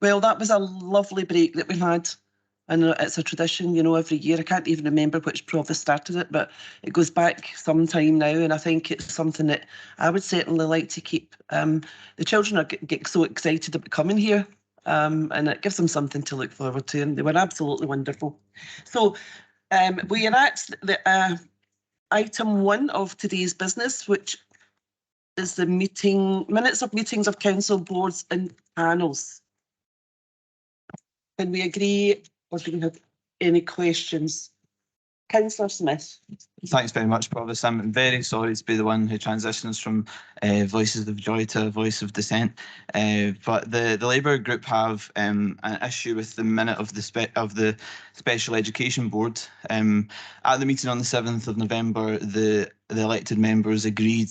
Well, that was a lovely break that we had. And it's a tradition, you know, every year. I can't even remember which Provost started it, but it goes back some time now. And I think it's something that I would certainly like to keep. The children get so excited about coming here, and it gives them something to look forward to. And they were absolutely wonderful. So we are at the item 1 of today's business, which is the minutes of meetings of council boards and panels. Can we agree? Or do we have any questions? Councillor Smith. Thanks very much, Provost. I'm very sorry to be the one who transitions from voices of joy to voice of dissent. But the Labour group have an issue with the minute of the Special Education Board. At the meeting on the 7th of November, the elected members agreed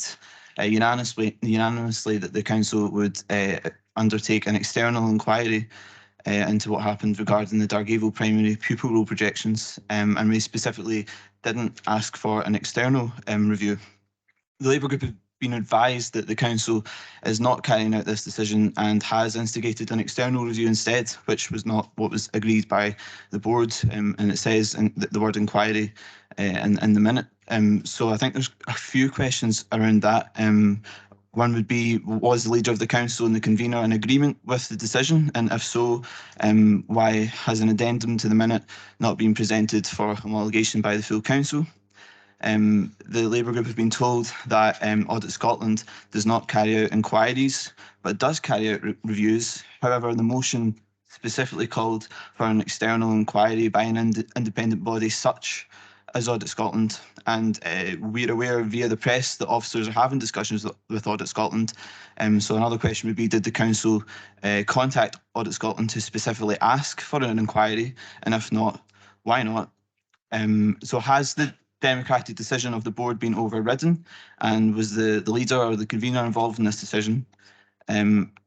unanimously that the council would undertake an external inquiry into what happened regarding the Dargaville primary pupil roll projections, and we specifically didn't ask for an external review. The Labour group have been advised that the council is not carrying out this decision and has instigated an external review instead, which was not what was agreed by the board, and it says in the word inquiry in the minute. So I think there's a few questions around that. One would be, was the leader of the council and the convener in agreement with the decision? And if so, why has an addendum to the minute not been presented for homologation by the full council? The Labour group have been told that Audit Scotland does not carry out inquiries, but does carry out reviews. However, the motion specifically called for an external inquiry by an independent body such as Audit Scotland, and we're aware via the press that officers are having discussions with Audit Scotland. So another question would be, did the council contact Audit Scotland to specifically ask for an inquiry, and if not, why not? So has the democratic decision of the board been overridden, and was the leader or the convener involved in this decision?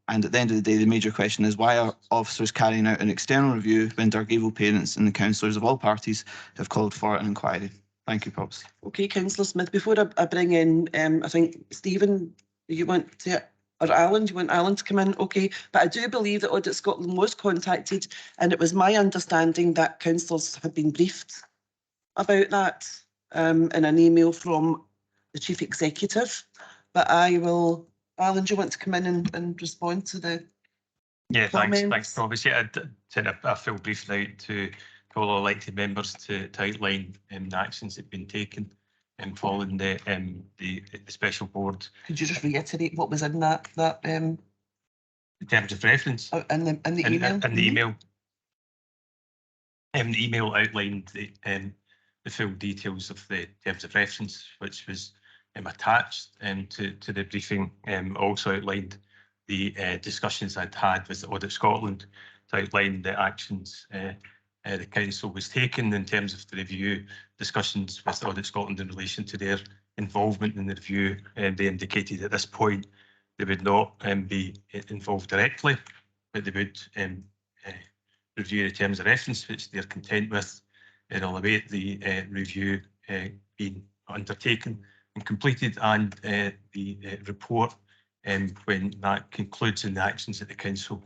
And at the end of the day, the major question is, why are officers carrying out an external review when Dargaville parents and the councillors of all parties have called for an inquiry? Thank you, Provost. Okay, Councillor Smith. Before I bring in, I think, Stephen, you want to, or Alan, do you want Alan to come in? Okay, but I do believe that Audit Scotland was contacted, and it was my understanding that councillors had been briefed about that in an email from the Chief Executive. But I will... Alan, do you want to come in and respond to the comments? Thanks, Provost. Yeah, I sent a full brief out to all elected members to outline the actions that have been taken following the special board. Could you just reiterate what was in that in terms of reference? In the email? In the email. The email outlined the full details of the terms of reference, which was attached to the briefing. Also outlined the discussions I'd had with Audit Scotland to outline the actions the council was taking in terms of the review discussions with Audit Scotland in relation to their involvement in the review. They indicated at this point they would not be involved directly, but they would review the terms of reference, which they're content with, and I'll await the review being undertaken and completed, and the report when that concludes, and the actions that the council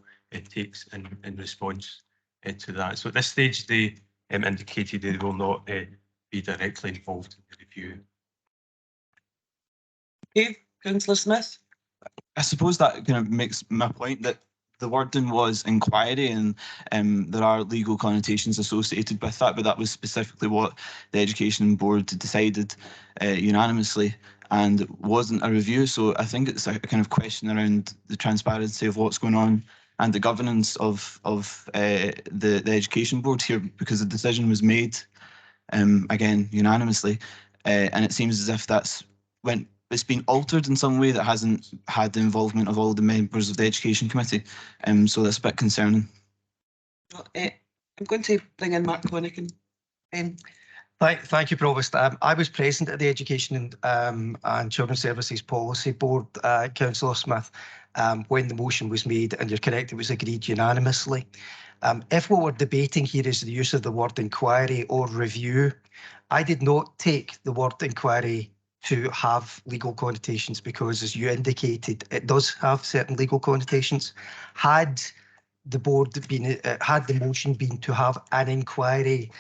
takes in response to that. So at this stage, they indicated they will not be directly involved in the review. Okay, Councillor Smith. I suppose that kind of makes my point that the wording was inquiry, and there are legal connotations associated with that, but that was specifically what the Education Board decided unanimously, and it wasn't a review. So I think it's a kind of question around the transparency of what's going on and the governance of the Education Board here, because the decision was made, again, unanimously, and it seems as if it's been altered in some way that hasn't had the involvement of all the members of the Education Committee. So that's a bit concerning. I'm going to bring in Mark Connigan. Thank you, Provost. I was present at the Education and Children's Services Policy Board, Councillor Smith, when the motion was made, and you're correct, it was agreed unanimously. If what we're debating here is the use of the word inquiry or review, I did not take the word inquiry to have legal connotations, because, as you indicated, it does have certain legal connotations. Had the board had the motion been to have an inquiry,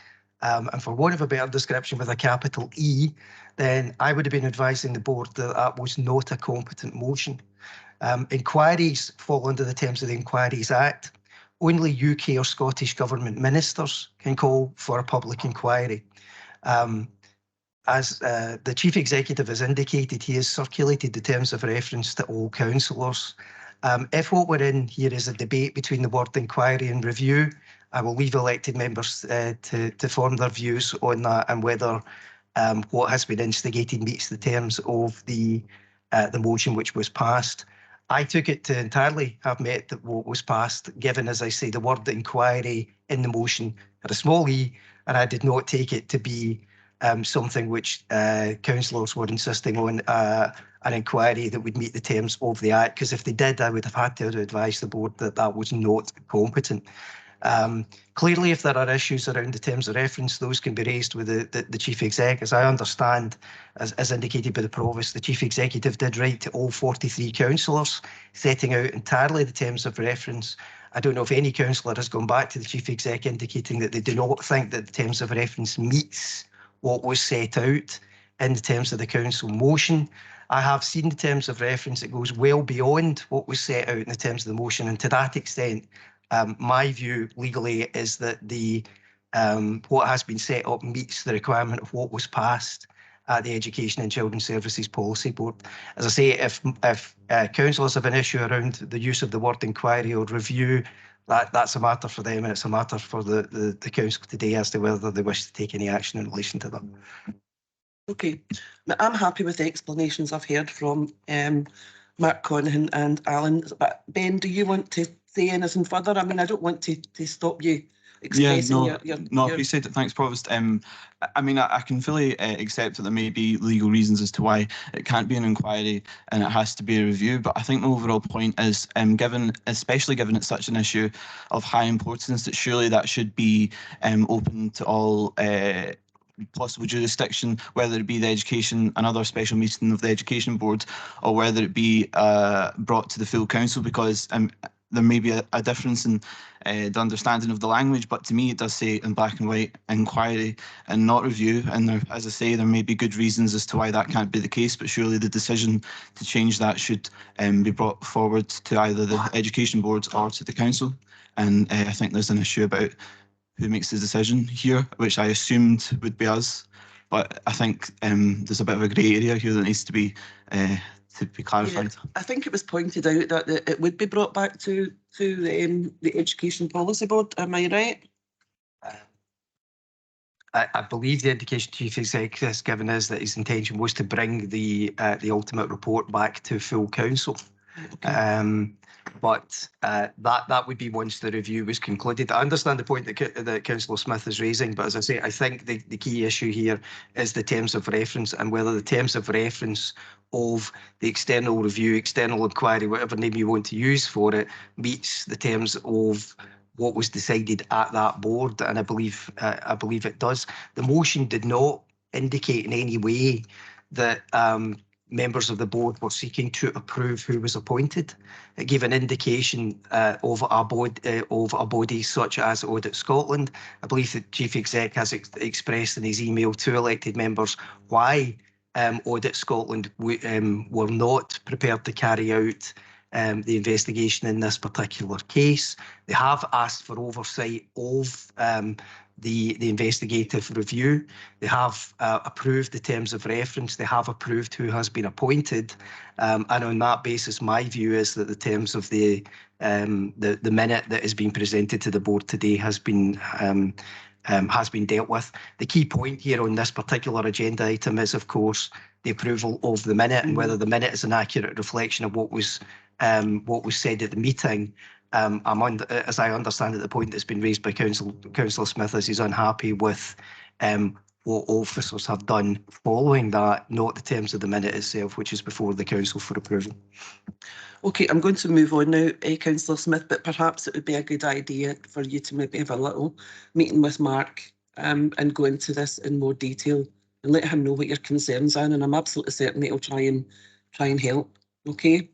and for want of a better description with a capital E, then I would have been advising the board that that was not a competent motion. Inquiries fall under the terms of the Inquiries Act. Only UK or Scottish Government ministers can call for a public inquiry. As the Chief Executive has indicated, he has circulated the terms of reference to all councillors. If what we're in here is a debate between the word inquiry and review, I will leave elected members to form their views on that and whether what has been instigated meets the terms of the motion which was passed. I took it to entirely have met what was passed, given, as I say, the word inquiry in the motion had a small e, and I did not take it to be something which councillors were insisting on an inquiry that would meet the terms of the Act, because if they did, I would have had to advise the board that that was not competent. Clearly, if there are issues around the terms of reference, those can be raised with the Chief Exec. As I understand, as indicated by the Provost, the Chief Executive did write to all 43 councillors, setting out entirely the terms of reference. I don't know if any councillor has gone back to the Chief Exec indicating that they do not think that the terms of reference meets what was set out in the terms of the council motion. I have seen the terms of reference. It goes well beyond what was set out in the terms of the motion, and to that extent, my view legally is that the what has been set up meets the requirement of what was passed at the Education and Children's Services Policy Board. As I say, if councillors have an issue around the use of the word inquiry or review, that's a matter for them, and it's a matter for the council today as to whether they wish to take any action in relation to them. Okay, now, I'm happy with the explanations I've heard from Mark Conaghan and Alan, but Ben, do you want to say anything further? I mean, I don't want to stop you expressing I appreciate it. Thanks, Provost. I mean, I can fully accept that there may be legal reasons as to why it can't be an inquiry and it has to be a review. But I think the overall point is, especially given it's such an issue of high importance, that surely that should be open to all possible jurisdiction, whether it be the education, another special meeting of the Education Board, or whether it be brought to the full council, because there may be a difference in the understanding of the language, but to me it does say in black and white inquiry and not review. And there, as I say, there may be good reasons as to why that can't be the case, but surely the decision to change that should be brought forward to either the Education Board or to the council. And I think there's an issue about who makes the decision here, which I assumed would be us. But I think there's a bit of a grey area here that needs to be clarified. Yeah, I think it was pointed out that it would be brought back to the Education Policy Board. Am I right? I believe the Education Chief Executive has given us that his intention was to bring the ultimate report back to full council. Okay. But that would be once the review was concluded. I understand the point that Councillor Smith is raising, but as I say, I think the key issue here is the terms of reference, and whether the terms of reference of the external review, external inquiry, whatever name you want to use for it, meets the terms of what was decided at that board, and I believe it does. The motion did not indicate in any way that members of the board were seeking to approve who was appointed. It gave an indication of a body such as Audit Scotland. I believe the Chief Exec has expressed in his email to elected members why Audit Scotland were not prepared to carry out the investigation in this particular case. They have asked for oversight of the investigative review. They have approved the terms of reference. They have approved who has been appointed, and on that basis, my view is that the terms of the minute that is being presented to the board today has been dealt with. The key point here on this particular agenda item is, of course, the approval of the minute, and whether the minute is an accurate reflection of what was said at the meeting. As I understand it, the point that's been raised by Councillor Smith is he's unhappy with what officers have done following that, not the terms of the minute itself, which is before the council for approval. Okay, I'm going to move on now, Councillor Smith, but perhaps it would be a good idea for you to maybe have a little meeting with Mark and go into this in more detail and let him know what your concerns are, and I'm absolutely certain he'll try and help. Okay.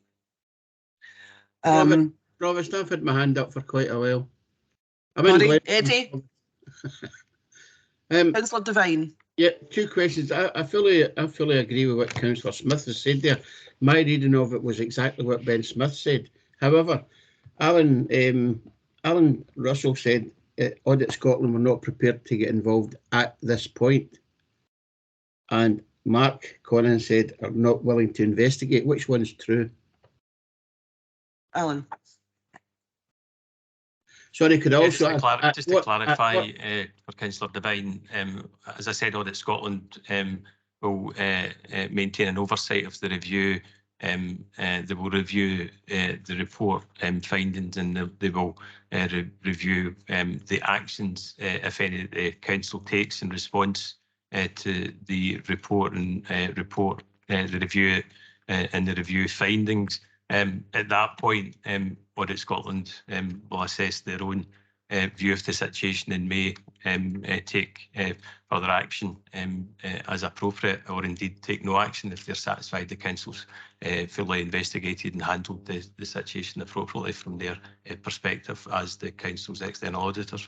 Provost, I've had my hand up for quite a while. I'm in Sorry, Glen- Eddie, Councillor Devine. Yeah, two questions. I fully agree with what Councillor Smith has said there. My reading of it was exactly what Ben Smith said. However, Alan Russell said Audit Scotland were not prepared to get involved at this point. And Mark Connan said are not willing to investigate. Which one's true? Alan. Sorry, could I Yeah, also just to clarify for Councillor Devine, as I said, Audit Scotland will maintain an oversight of the review. They will review the report findings, and they will review the actions, if any, the council takes in response to the report and the review and the review findings. At that point, Audit Scotland will assess their own view of the situation and may take further action as appropriate, or indeed take no action if they're satisfied the council's fully investigated and handled the situation appropriately from their perspective as the council's external auditors.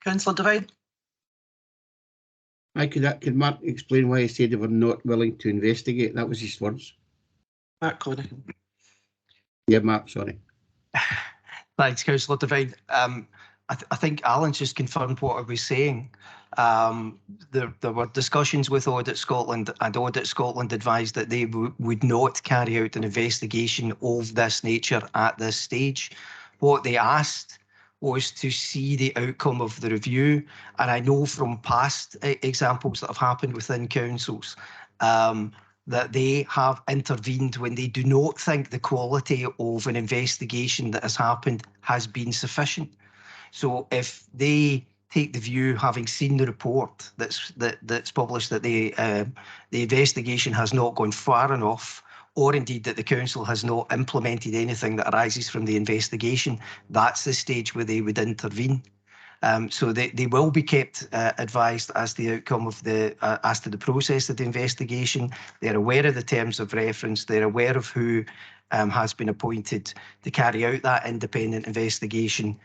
Councillor Devine. Could Mark explain why he said they were not willing to investigate? That was his words. Mark Connan. Yeah, Mark, sorry. Thanks, Councillor Devine. I think Alan's just confirmed what I was saying. There were discussions with Audit Scotland, and Audit Scotland advised that they would not carry out an investigation of this nature at this stage. What they asked was to see the outcome of the review, and I know from past examples that have happened within councils that they have intervened when they do not think the quality of an investigation that has happened has been sufficient. So if they take the view, having seen the report that's published, that the investigation has not gone far enough, or indeed that the council has not implemented anything that arises from the investigation, that's the stage where they would intervene. So they will be kept advised as to the outcome of as to the process of the investigation. They're aware of the terms of reference. They're aware of who has been appointed to carry out that independent investigation.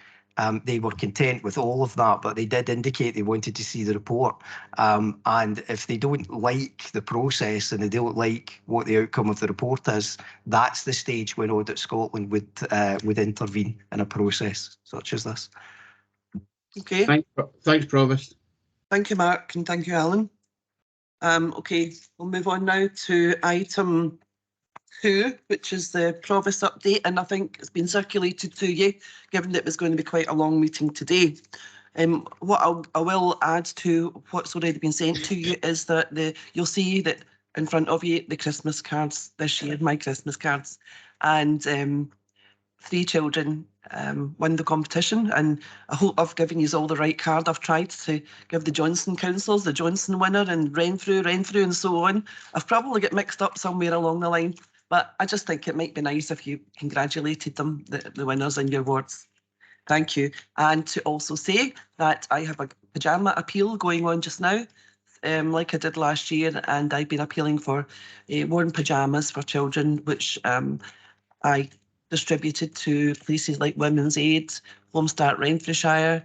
They were content with all of that, but they did indicate they wanted to see the report. And if they don't like the process and they don't like what the outcome of the report is, that's the stage when Audit Scotland would intervene in a process such as this. Okay. Thanks, Provost. Thank you, Mark, and thank you, Alan. Okay, we'll move on now to item 2, which is the Provost update, and I think it's been circulated to you, given that it was going to be quite a long meeting today. What I will add to what's already been sent to you is that you'll see that in front of you the Christmas cards this year, my Christmas cards, and 3 children won the competition, and I hope I've given you all the right card. I've tried to give the Johnson councillors, the Johnson winner, and Renfrew, and so on. I've probably got mixed up somewhere along the line, but I just think it might be nice if you congratulated them, the winners, in your words. Thank you. And to also say that I have a pyjama appeal going on just now, like I did last year, and I've been appealing for worn pyjamas for children, which I distributed to places like Women's Aid, Home Start Renfrewshire.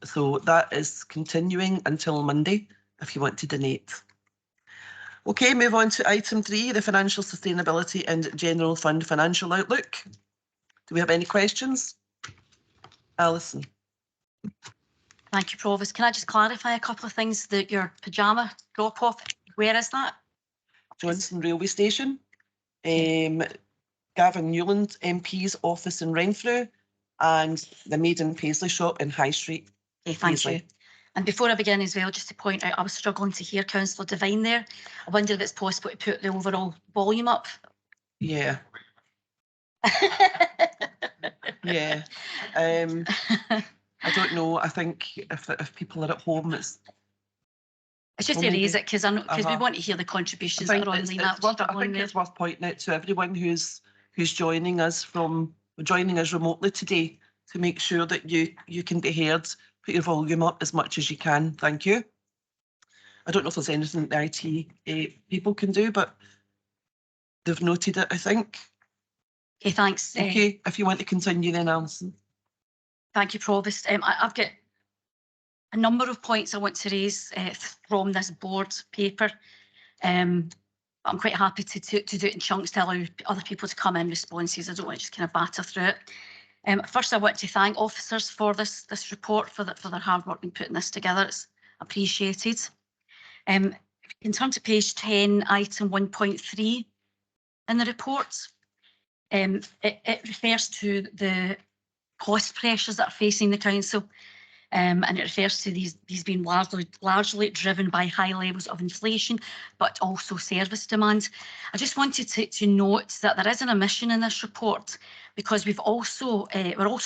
So that is continuing until Monday if you want to donate. Okay, move on to item 3, the Financial Sustainability and General Fund Financial Outlook. Do we have any questions? Alison. Thank you, Provost. Can I just clarify a couple of things? That your pyjama drop-off, where is that? Johnson Railway Station. Gavin Newland MP's office in Renfrew, and the Maiden Paisley shop in High Street. Okay, thank Paisley. you. And before I begin as well, just to point out, I was struggling to hear Councillor Devine there. I wonder if it's possible to put the overall volume up. Yeah. Yeah. I don't know. I think if people are at home, it's just to raise it because we want to hear the contributions that are on the map. I think it's worth pointing out to everyone who's joining us remotely today, to make sure that you can be heard. Put your volume up as much as you can. Thank you. I don't know if there's anything the IT people can do, but they've noted it, I think. Okay, thanks. Okay, if you want to continue then, Alison. Thank you, Provost. I've got a number of points I want to raise from this board paper. I'm quite happy to do it in chunks to allow other people to come in responses. I don't want to just kind of batter through it. First, I want to thank officers for this report, for their hard work in putting this together. It's appreciated. If you can turn to page 10, item 1.3 in the report. It refers to the cost pressures that are facing the council, and it refers to these being largely driven by high levels of inflation, but also service demand. I just wanted to note that there is an omission in this report, because we're also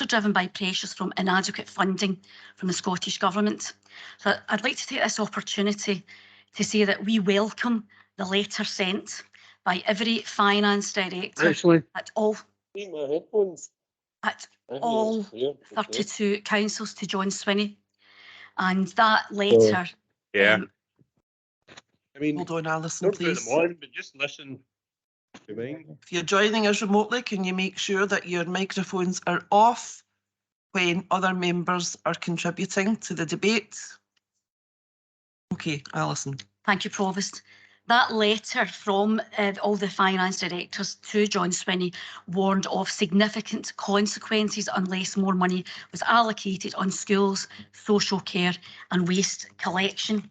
driven by pressures from inadequate funding from the Scottish Government. So I'd like to take this opportunity to say that we welcome the letter sent by every finance director at all 32 councils to John Swinney, and that letter. Hold on, Alison, please. But just listen to me. If you're joining us remotely, can you make sure that your microphones are off when other members are contributing to the debate? Okay, Alison. Thank you, Provost. That letter from all the finance directors to John Swinney warned of significant consequences unless more money was allocated on schools, social care and waste collection.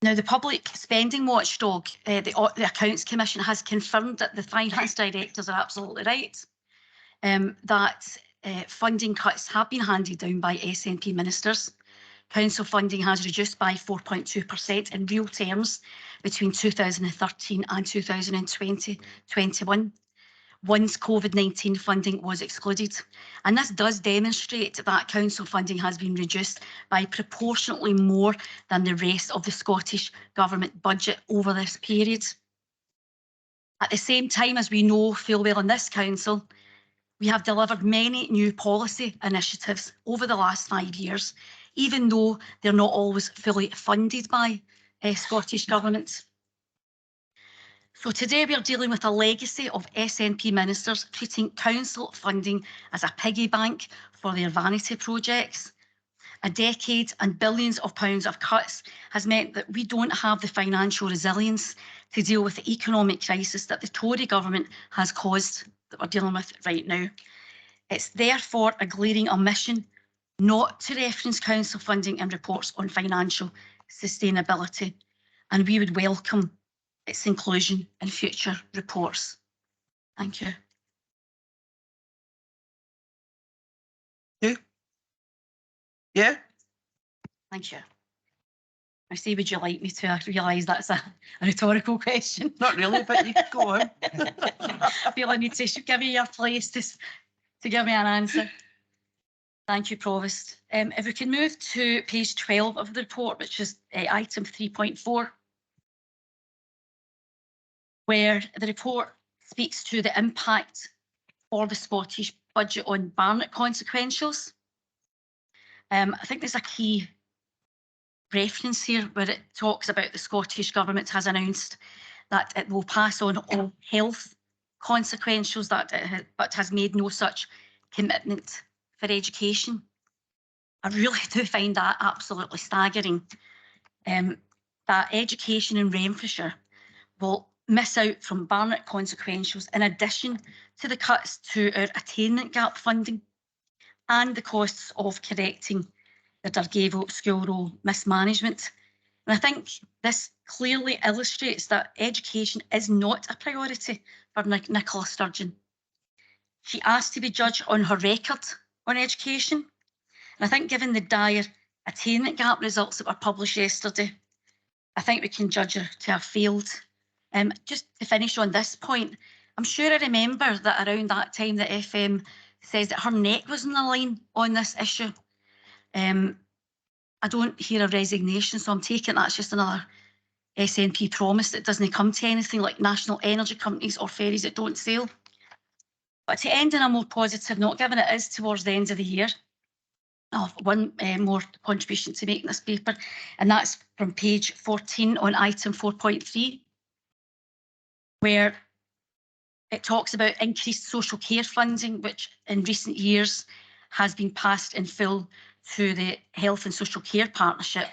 Now, the Public Spending Watchdog, the Accounts Commission, has confirmed that the finance directors are absolutely right, that funding cuts have been handed down by SNP ministers. Council funding has reduced by 4.2% in real terms between 2013 and 2021, once COVID-19 funding was excluded. And this does demonstrate that council funding has been reduced by proportionately more than the rest of the Scottish Government budget over this period. At the same time, as we know full well in this council, we have delivered many new policy initiatives over the last 5 years, even though they're not always fully funded by Scottish Government. So today we are dealing with a legacy of SNP ministers treating council funding as a piggy bank for their vanity projects. A decade and billions of pounds of cuts has meant that we don't have the financial resilience to deal with the economic crisis that the Tory government has caused, that we're dealing with right now. It's therefore a glaring omission not to reference council funding in reports on financial sustainability, and we would welcome its inclusion in future reports. Thank you. Yeah. Thank you. I say, would you like me to? I realise that's a rhetorical question. Not really, but you can go on. I feel I need to give me your place to give me an answer. Thank you, Provost. If we can move to page 12 of the report, which is item 3.4, where the report speaks to the impact for the Scottish budget on Barnett consequentials. I think there's a key reference here where it talks about the Scottish Government has announced that it will pass on all health consequentials, but has made no such commitment for education. I really do find that absolutely staggering. That education in Renfrewshire will miss out from Barnett consequentials in addition to the cuts to our attainment gap funding and the costs of correcting the Dargavo school roll mismanagement. And I think this clearly illustrates that education is not a priority for Nicola Sturgeon. She asked to be judged on her record on education. And I think given the dire attainment gap results that were published yesterday, I think we can judge her to have failed. Just to finish on this point, I'm sure I remember that around that time that FM says that her neck was on the line on this issue. I don't hear a resignation, so I'm taking that's just another SNP promise that doesn't come to anything like national energy companies or ferries that don't sail. But to end on a more positive note, given it is towards the end of the year, I have one more contribution to make in this paper, and that's from page 14 on item 4.3, where It talks about increased social care funding, which in recent years has been passed in full to the Health and Social Care Partnership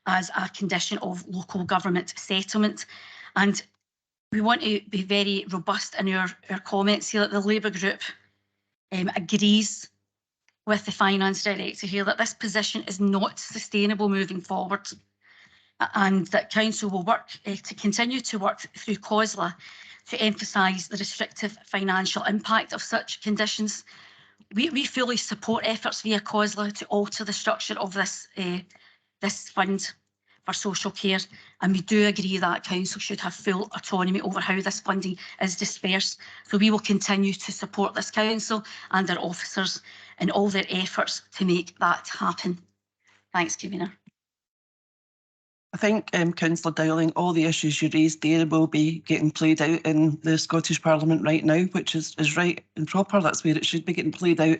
as a condition of local government settlement. And we want to be very robust in our comments here. That the Labour group agrees with the Finance Director here that this position is not sustainable moving forward, and that Council will work to continue to work through COSLA to emphasise the restrictive financial impact of such conditions. We fully support efforts via COSLA to alter the structure of this fund for social care, and we do agree that Council should have full autonomy over how this funding is dispersed. So we will continue to support this Council and their officers in all their efforts to make that happen. Thanks, Convener. I think, Councillor Dowling, all the issues you raised there will be getting played out in the Scottish Parliament right now, which is right and proper. That's where it should be getting played out.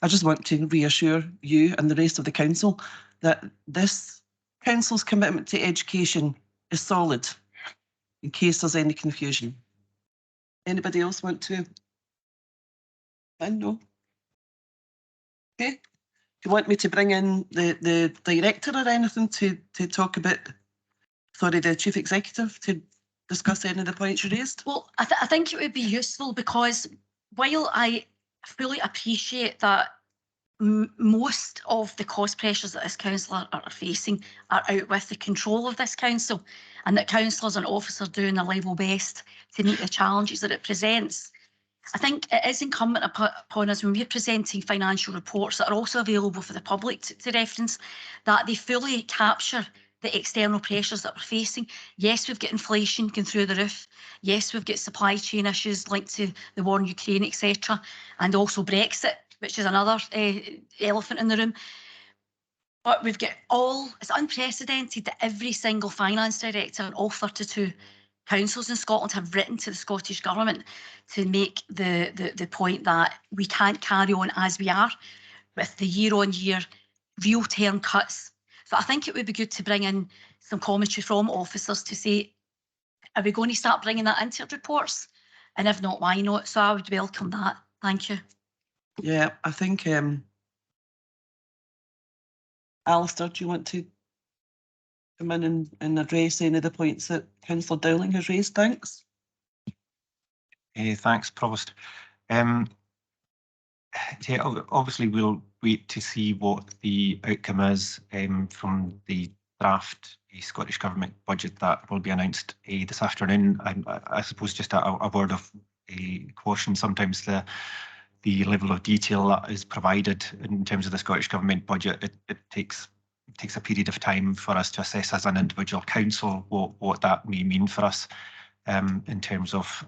I just want to reassure you and the rest of the Council that this Council's commitment to education is solid, in case there's any confusion. Anybody else want to? No? Okay. Do you want me to bring in the Director or anything to talk about, sorry, the Chief Executive to discuss any of the points you raised? Well, I think it would be useful, because while I fully appreciate that most of the cost pressures that this Council are facing are out with the control of this Council, and that councillors and officers doing their level best to meet the challenges that it presents, I think it is incumbent upon us, when we're presenting financial reports that are also available for the public to reference, that they fully capture the external pressures that we're facing. Yes, we've got inflation going through the roof. Yes, we've got supply chain issues linked to the war in Ukraine, etc., and also Brexit, which is another elephant in the room. But we've got it's unprecedented that every single Finance Director and all 32 councils in Scotland have written to the Scottish Government to make the point that we can't carry on as we are with the year-on-year real term cuts. So I think it would be good to bring in some commentary from officers to say, are we going to start bringing that into reports? And if not, why not? So I would welcome that. Thank you. Yeah, I think, Alistair, do you want to come in and address any of the points that Councillor Dowling has raised? Thanks. Thanks, Provost. Yeah, obviously we'll wait to see what the outcome is from the draft Scottish Government budget that will be announced this afternoon. I suppose just a word of caution. Sometimes the level of detail that is provided in terms of the Scottish Government budget, it takes a period of time for us to assess as an individual council what that may mean for us in terms of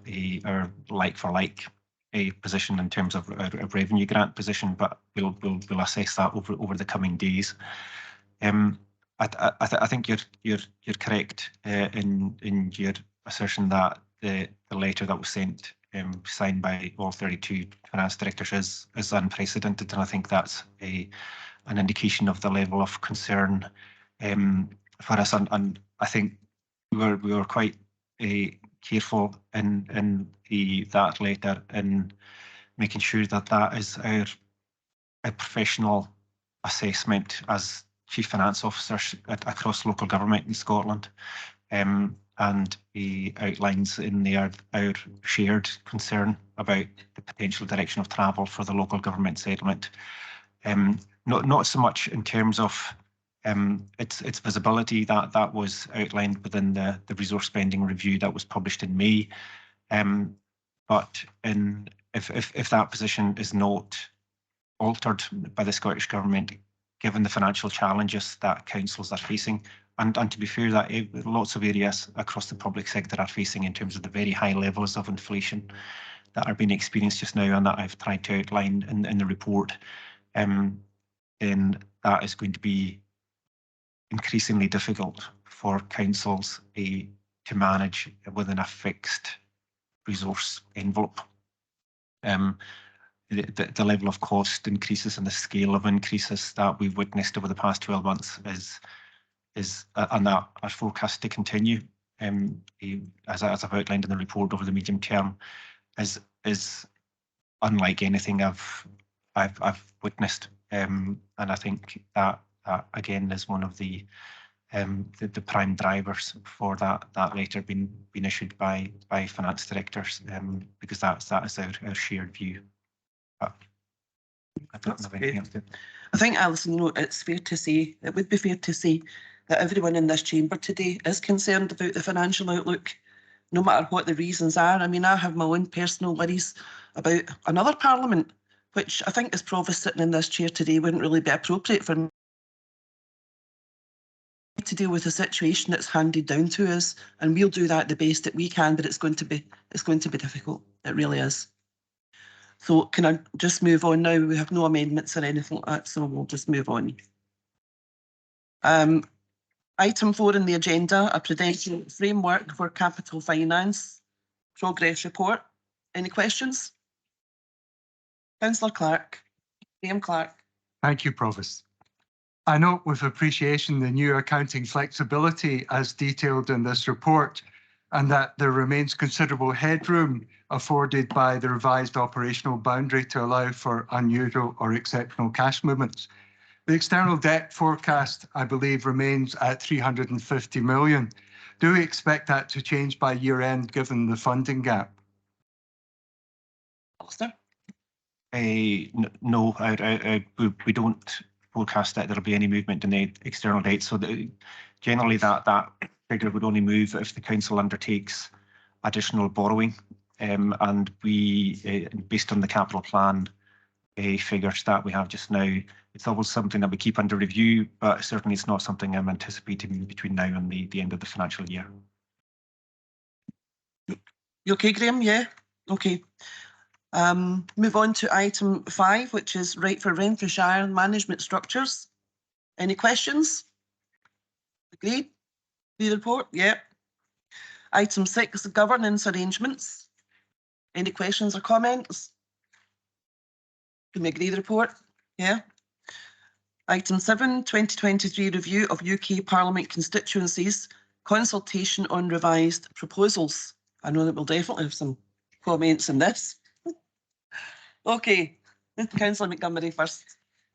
our like-for-like position in terms of a revenue grant position, but we'll assess that over the coming days. I think you're correct in your assertion that the letter that was sent, signed by all 32 finance directors, is unprecedented, and I think that's an indication of the level of concern for us. And I think we were quite careful in that letter in making sure that is our professional assessment as Chief Finance Officers across local government in Scotland. And he outlines in there our shared concern about the potential direction of travel for the local government settlement. Not so much in terms of its visibility, that was outlined within the resource spending review that was published in May. But if that position is not altered by the Scottish Government, given the financial challenges that councils are facing, and to be fair, that lots of areas across the public sector are facing in terms of the very high levels of inflation that are being experienced just now, and that I've tried to outline in the report, then that is going to be increasingly difficult for councils to manage within a fixed resource envelope. The level of cost increases and the scale of increases that we've witnessed over the past 12 months is and that are forecast to continue, as I've outlined in the report, over the medium term. is unlike anything I've witnessed, and I think that again is one of the prime drivers for that letter being issued by finance directors, because that is our shared view. But I don't have anything else to. I think, Alison, it's fair to say, it would be fair to say that everyone in this chamber today is concerned about the financial outlook, no matter what the reasons are. I mean, I have my own personal worries about another parliament, which I think as Provost sitting in this chair today wouldn't really be appropriate for me to deal with a situation that's handed down to us, and we'll do that the best that we can, but it's going to be difficult. It really is. So can I just move on now? We have no amendments or anything like that, so we'll just move on. Item 4 in the agenda, a Prudential framework for capital finance progress report. Any questions? Councillor Clark. Graham Clark. Thank you, Provost. I note with appreciation the new accounting flexibility as detailed in this report, and that there remains considerable headroom afforded by the revised operational boundary to allow for unusual or exceptional cash movements. The external debt forecast, I believe, remains at 350 million. Do we expect that to change by year end given the funding gap? Alistair? No, we don't forecast that there'll be any movement in the external debt. So generally that figure would only move if the council undertakes additional borrowing, and we, based on the capital plan figures that we have just now, it's always something that we keep under review, but certainly it's not something I'm anticipating between now and the end of the financial year. You okay, Graham? Yeah? Okay. Move on to item 5, which is right for Renfrewshire management structures. Any questions? Agreed? The report? Yeah. Item 6, governance arrangements. Any questions or comments? Can we agree the report? Yeah. Item 7, 2023 review of UK Parliament constituencies, consultation on revised proposals. I know that we'll definitely have some comments on this. Okay, Councillor Montgomery first.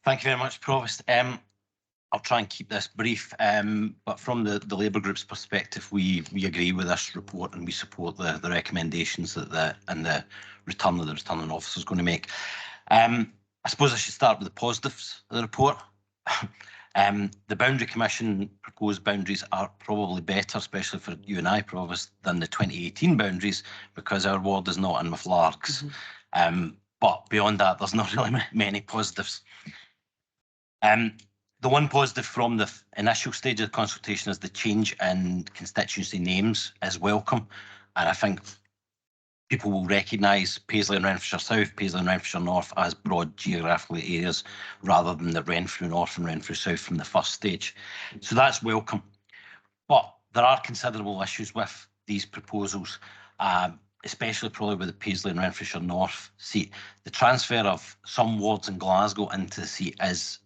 Thank you very much, Provost. I'll try and keep this brief, but from the Labour Group's perspective, we agree with this report and we support the recommendations that the returning officer is going to make. I suppose I should start with the positives of the report. The Boundary Commission proposed boundaries are probably better, especially for you and I, Provost, than the 2018 boundaries, because our ward is not in Maclarks. But beyond that, there's not really many positives. The one positive from the initial stage of the consultation is the change in constituency names is welcome. And I think people will recognise Paisley and Renfrewshire South, Paisley and Renfrewshire North as broad geographical areas rather than the Renfrew North and Renfrew South from the first stage. So that's welcome. But there are considerable issues with these proposals, especially probably with the Paisley and Renfrewshire North seat. The transfer of some wards in Glasgow into the seat is,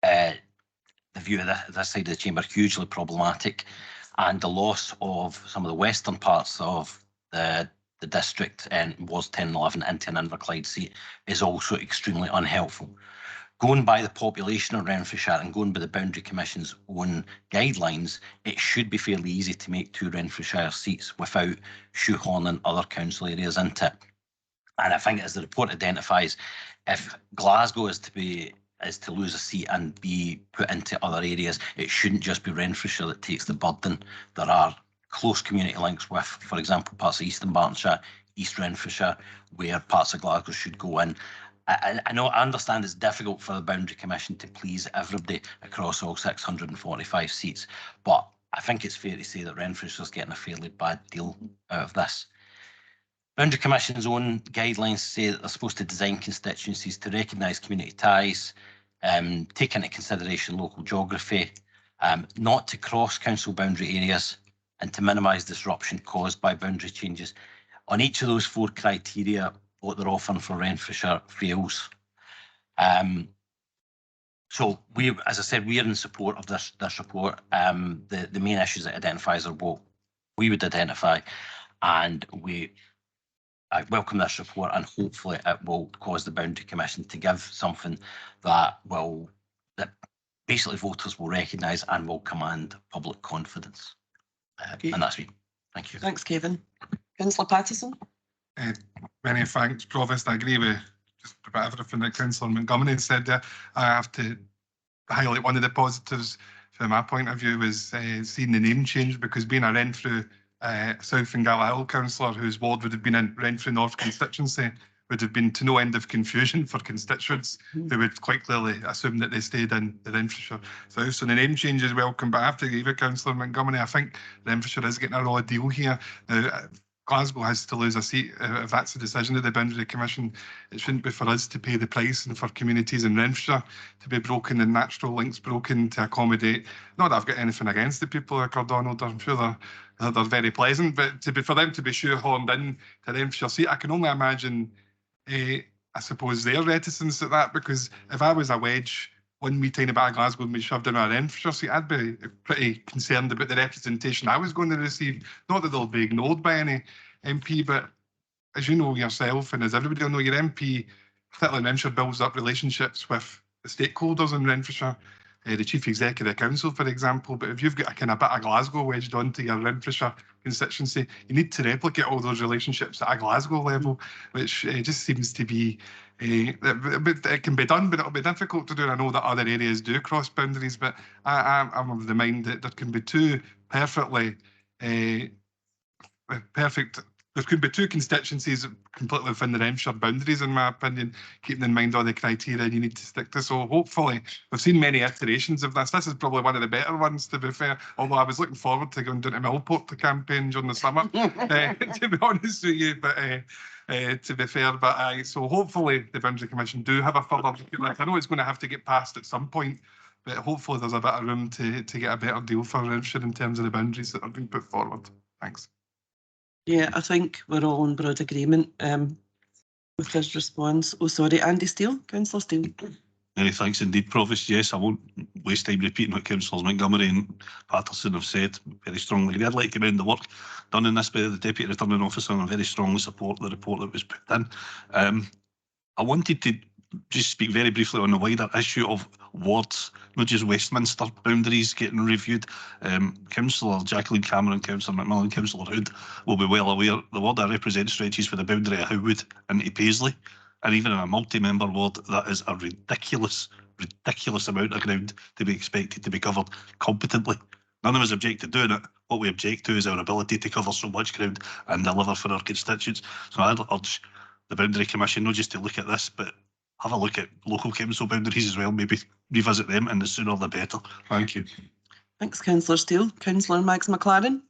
the view of this side of the chamber, hugely problematic. And the loss of some of the western parts of the district and wards 10 and 11 into an Inverclyde seat is also extremely unhelpful. Going by the population of Renfrewshire and going by the Boundary Commission's own guidelines, it should be fairly easy to make 2 Renfrewshire seats without shoehorning other council areas into it. And I think, as the report identifies, if Glasgow is to lose a seat and be put into other areas, it shouldn't just be Renfrewshire that takes the burden. There are close community links with, for example, parts of Eastern Bartonshire, East Renfrewshire, where parts of Glasgow should go in. I understand it's difficult for the Boundary Commission to please everybody across all 645 seats, but I think it's fair to say that Renfrewshire's getting a fairly bad deal out of this. Boundary Commission's own guidelines say that they're supposed to design constituencies to recognise community ties, take into consideration local geography, not to cross council boundary areas, and to minimise disruption caused by boundary changes. On each of those 4 criteria, what they're offering for Renfrewshire fails. So we, as I said, we are in support of this report. The main issues it identifies are what we would identify, and I welcome this report, and hopefully it will cause the Boundary Commission to give something that basically voters will recognise and will command public confidence. And that's me. Thank you. Thanks, Kevin. Councillor Pattison. Many thanks, Provost. I agree with just about everything that Councillor Montgomery said there. I have to highlight one of the positives from my point of view was seeing the name change, because being a Renfrew South and Gala councillor whose ward would have been in Renfrew North constituency would have been to no end of confusion for constituents who would quite clearly assume that they stayed in the Renfrewshire South. So the name change is welcome, but I have to agree with Councillor Montgomery. I think Renfrewshire is getting a raw deal here. Now, Glasgow has to lose a seat if that's the decision of the Boundary Commission. It shouldn't be for us to pay the price and for communities in Renfrewshire to be broken and natural links broken to accommodate. Not that I've got anything against the people of Cardonald, I'm sure they're very pleasant, but for them to be shoehorned in to the Renfrewshire seat, I can only imagine, I suppose, their reticence at that, because if I was a wedge, one wee tiny bit of Glasgow and be shoved in a Renfrewshire seat, I'd be pretty concerned about the representation I was going to receive. Not that they'll be ignored by any MP, but as you know yourself, and as everybody will know, your MP, particularly in Renfrewshire, builds up relationships with the stakeholders in Renfrewshire, the Chief Executive Council, for example. But if you've got a kind of bit of Glasgow wedged onto your Renfrewshire constituency, you need to replicate all those relationships at a Glasgow level, which just seems to be, it can be done, but it'll be difficult to do. I know that other areas do cross boundaries, but I'm of the mind that there can be two perfectly perfect. There could be two constituencies completely within the Renfrewshire boundaries, in my opinion, keeping in mind all the criteria you need to stick to. So hopefully, we've seen many iterations of this. This is probably one of the better ones, to be fair, although I was looking forward to going down to Millport to campaign during the summer, to be honest with you. But to be fair, so hopefully the Boundary Commission do have a further look at this. I know it's going to have to get passed at some point, but hopefully there's a bit of room to get a better deal for Renfrewshire in terms of the boundaries that are being put forward. Thanks. Yeah, I think we're all in broad agreement with his response. Oh, sorry, Andy Steele, Councillor Steele. Many thanks indeed, Provost. Yes, I won't waste time repeating what Councillors Montgomery and Patterson have said very strongly. I'd like to commend the work done in this by the Deputy Returning Officer, and I very strongly support the report that was put in. I wanted to just speak very briefly on the wider issue of wards, not just Westminster boundaries getting reviewed. Councillor Jacqueline Cameron, Councillor McMillan, Councillor Hood will be well aware the ward I represent stretches for the boundary of Howwood into Paisley, and even in a multi-member ward, that is a ridiculous amount of ground to be expected to be covered competently. None of us object to doing it. What we object to is our ability to cover so much ground and deliver for our constituents. So I'd urge the Boundary Commission not just to look at this, but have a look at local council boundaries as well, maybe revisit them, and the sooner the better. Thank you. Thanks, Councillor Steele. Councillor Max McLaren.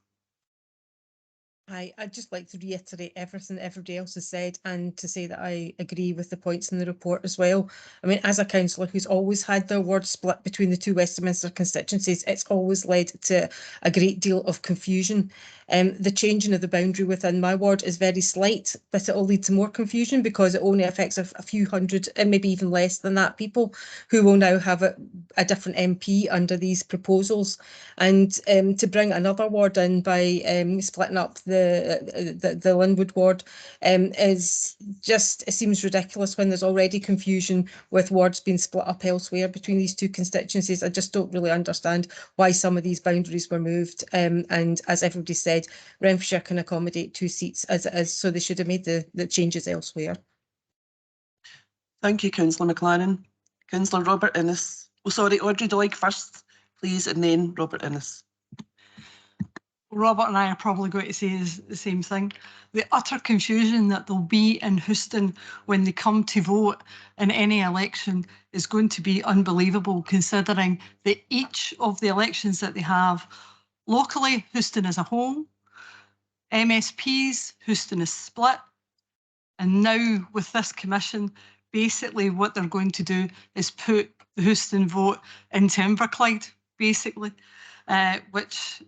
Hi, I'd just like to reiterate everything that everybody else has said, and to say that I agree with the points in the report as well. I mean, as a councillor who's always had their ward split between the two Westminster constituencies, it's always led to a great deal of confusion. The changing of the boundary within my ward is very slight, but it will lead to more confusion because it only affects a few hundred, and maybe even less than that, people who will now have a different MP under these proposals. And to bring another ward in by splitting up the Linwood ward is just, it seems ridiculous when there's already confusion with wards being split up elsewhere between these two constituencies. I just don't really understand why some of these boundaries were moved. And as everybody said, Renfrewshire can accommodate 2 seats as it is, so they should have made the changes elsewhere. Thank you, Councillor McLaren. Councillor Robert Innes. Oh, sorry, Audrey Doig first, please, and then Robert Innes. Robert and I are probably going to say the same thing. The utter confusion that there'll be in Houston when they come to vote in any election is going to be unbelievable, considering that each of the elections that they have locally, Houston as a whole, MSPs, Houston is split, and now with this commission, basically what they're going to do is put the Houston vote into Inverclyde, basically, which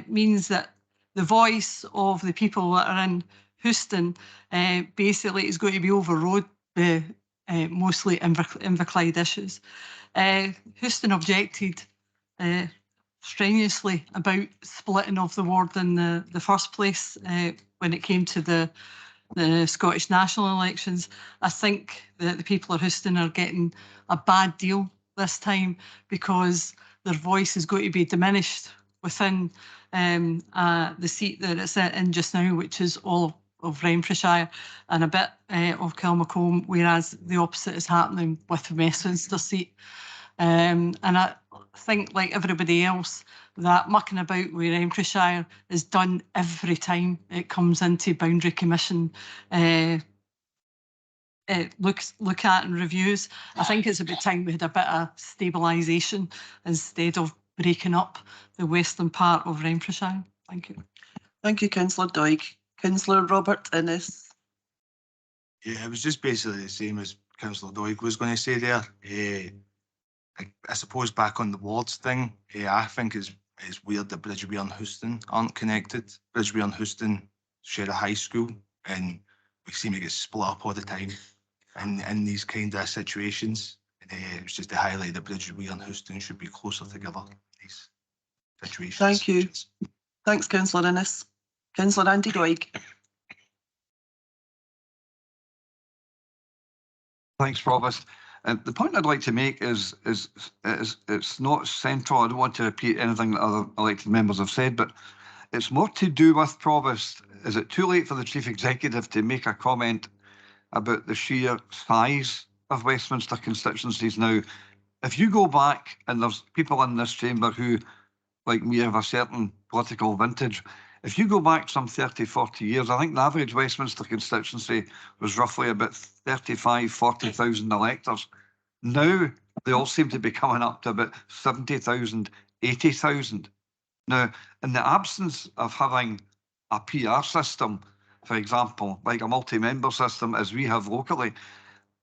means that the voice of the people that are in Houston basically is going to be overrode by mostly Inverclyde issues. Houston objected strenuously about splitting of the ward in the first place when it came to the the Scottish national elections. I think that the people of Houston are getting a bad deal this time because their voice is going to be diminished within the seat that it's in just now, which is all of Renfrewshire and a bit of Kilmacombe, whereas the opposite is happening with the Westminster seat. And I think, like everybody else, that mucking about with Renfrewshire is done every time it comes into boundary commission look at and reviews. I think it's about time we had a bit of stabilisation instead of breaking up the western part of Renfrewshire. Thank you. Thank you, Councillor Doig. Councillor Robert Innes. Yeah, it was just basically the same as Councillor Doig was going to say there. I suppose back on the wards thing, I think it's weird that Bridgeway and Houston aren't connected. Bridgeway and Houston share a high school, and we seem to get split up all the time in these kind of situations. It was just to highlight that Bridgeway and Houston should be closer together in these situations. Thank you. Thanks, Councillor Innes. Councillor Andy Doig. Thanks, Provost. The point I'd like to make is it's not central. I don't want to repeat anything that other elected members have said, but it's more to do with, Provost. Is it too late for the Chief Executive to make a comment about the sheer size of Westminster constituencies now? If you go back, and there's people in this chamber who, like me, have a certain political vintage, if you go back some 30, 40 years, I think the average Westminster constituency was roughly about 35, 40,000 electors. Now, they all seem to be coming up to about 70,000, 80,000. Now, in the absence of having a PR system, for example, like a multi-member system as we have locally,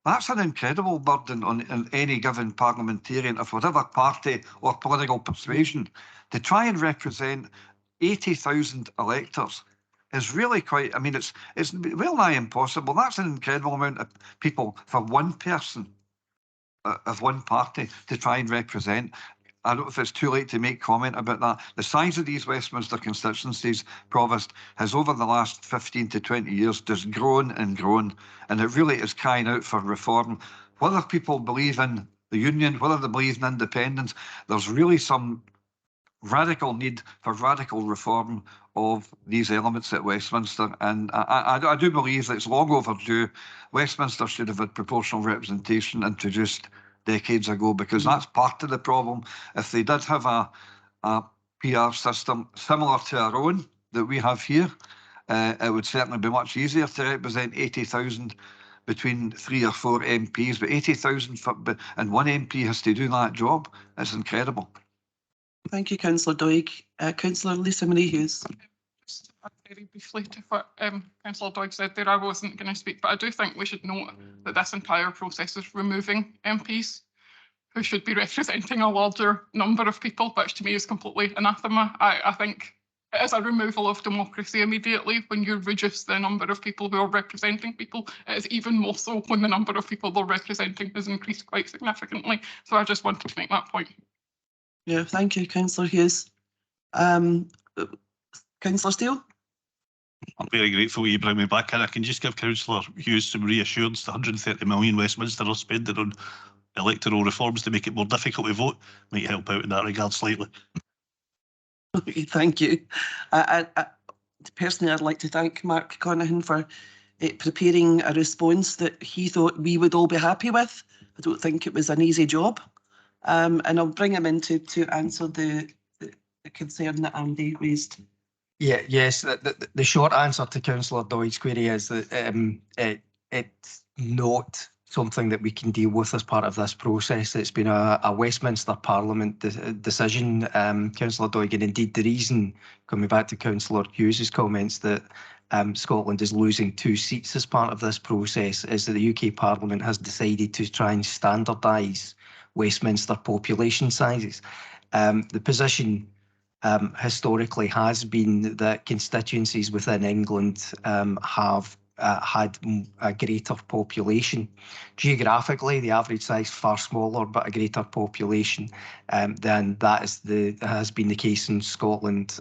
that's an incredible burden on any given parliamentarian of whatever party or political persuasion. To try and represent 80,000 electors is really quite, I mean, it's well nigh impossible. That's an incredible amount of people for one person of one party to try and represent. I don't know if it's too late to make comment about that. The size of these Westminster constituencies, Provost, has over the last 15 to 20 years just grown and grown, and it really is crying out for reform. Whether people believe in the union, whether they believe in independence, there's really some radical need for radical reform of these elements at Westminster, and I do believe that it's long overdue. Westminster should have had proportional representation introduced decades ago, because that's part of the problem. If they did have a PR system similar to our own that we have here, it would certainly be much easier to represent 80,000 between 3 or 4 MPs, but 80,000 and one MP has to do that job. It's incredible. Thank you, Councillor Doig. Councillor Lisa Marie Hughes. Just very briefly to what Councillor Doig said there, I wasn't going to speak, but I do think we should note that this entire process is removing MPs who should be representing a larger number of people, which to me is completely anathema. I think it is a removal of democracy immediately when you reduce the number of people who are representing people. It is even more so when the number of people they're representing has increased quite significantly. So I just wanted to make that point. Yeah, thank you, Councillor Hughes. Councillor Steele? I'm very grateful you bring me back in. I can just give Councillor Hughes some reassurance. The 130 million Westminster are spending on electoral reforms to make it more difficult to vote might help out in that regard slightly. Okay, thank you. Personally, I'd like to thank Mark Conaghan for preparing a response that he thought we would all be happy with. I don't think it was an easy job. And I'll bring him in to answer the concern that Andy raised. Yeah, yes. The short answer to Councillor Doig's query is that it's not something that we can deal with as part of this process. It's been a Westminster Parliament decision, Councillor Doig, and indeed the reason, coming back to Councillor Hughes's comments, that Scotland is losing 2 seats as part of this process is that the UK Parliament has decided to try and standardise Westminster population sizes. The position historically has been that constituencies within England have had a greater population. Geographically, the average size far smaller, but a greater population than that has been the case in Scotland,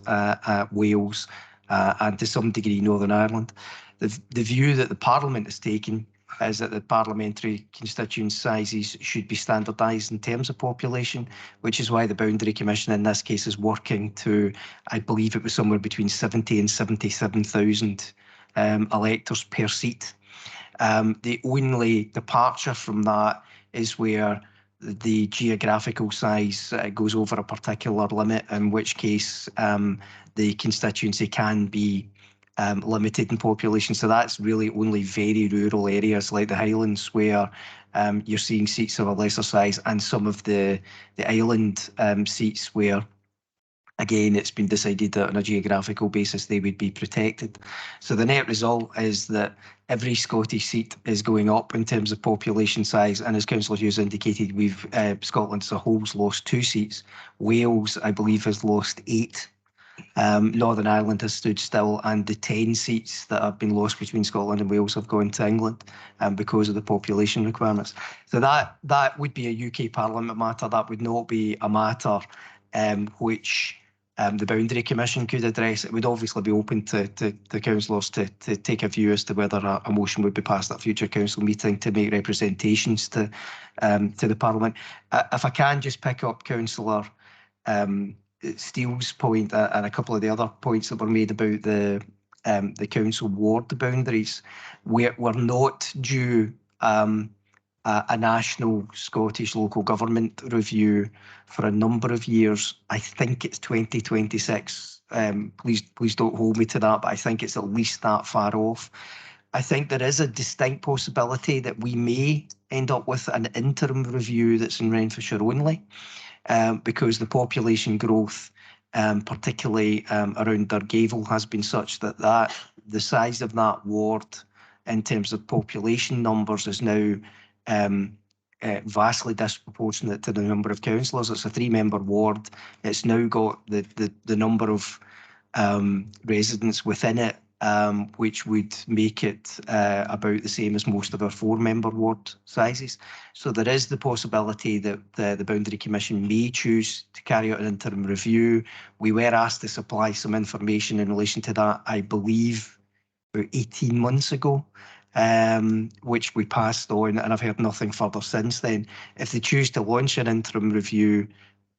Wales, and to some degree Northern Ireland. The view that the Parliament has taken is that the parliamentary constituent sizes should be standardised in terms of population, which is why the Boundary Commission in this case is working to, I believe it was somewhere between 70 and 77,000 electors per seat. The only departure from that is where the geographical size goes over a particular limit, in which case the constituency can be limited in population. So that's really only very rural areas like the Highlands where you're seeing seats of a lesser size, and some of the island seats where, again, it's been decided that on a geographical basis they would be protected. So the net result is that every Scottish seat is going up in terms of population size, and as Councillor Hughes indicated, we've Scotland as a whole's lost 2 seats. Wales, I believe, has lost 8. Northern Ireland has stood still, and the 10 seats that have been lost between Scotland and Wales have gone to England because of the population requirements. So that would be a UK Parliament matter. That would not be a matter which the Boundary Commission could address. It would obviously be open to councillors to take a view as to whether a motion would be passed at a future council meeting to make representations to the Parliament. If I can just pick up Councillor Steele's point and a couple of the other points that were made about the council ward boundaries, we're not due a national Scottish local government review for a number of years. I think it's 2026. Please don't hold me to that, but I think it's at least that far off. I think there is a distinct possibility that we may end up with an interim review that's in Renfrewshire only, because the population growth, particularly around Dargavel, has been such that the size of that ward in terms of population numbers is now vastly disproportionate to the number of councillors. It's a 3-member ward. It's now got the number of residents within it, which would make it about the same as most of our 4-member ward sizes. So there is the possibility that the Boundary Commission may choose to carry out an interim review. We were asked to supply some information in relation to that, I believe, about 18 months ago, which we passed on, and I've heard nothing further since then. If they choose to launch an interim review,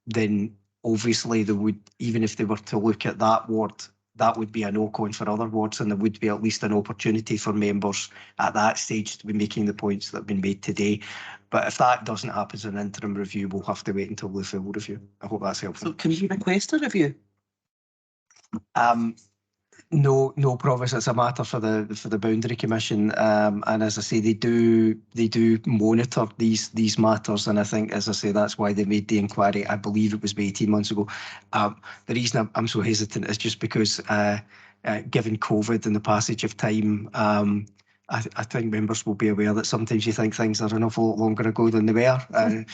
then obviously they would, even if they were to look at that ward, that would be a knock-on for other wards, and there would be at least an opportunity for members at that stage to be making the points that have been made today. But if that doesn't happen as an interim review, we'll have to wait until the full review. I hope that's helpful. So can we request a review? No, Provost, it's a matter for the Boundary Commission, and as I say, they do monitor these matters, and I think, as I say, that's why they made the inquiry. I believe it was about 18 months ago. The reason I'm so hesitant is just because, given COVID and the passage of time, I think members will be aware that sometimes you think things are an awful lot longer ago than they were.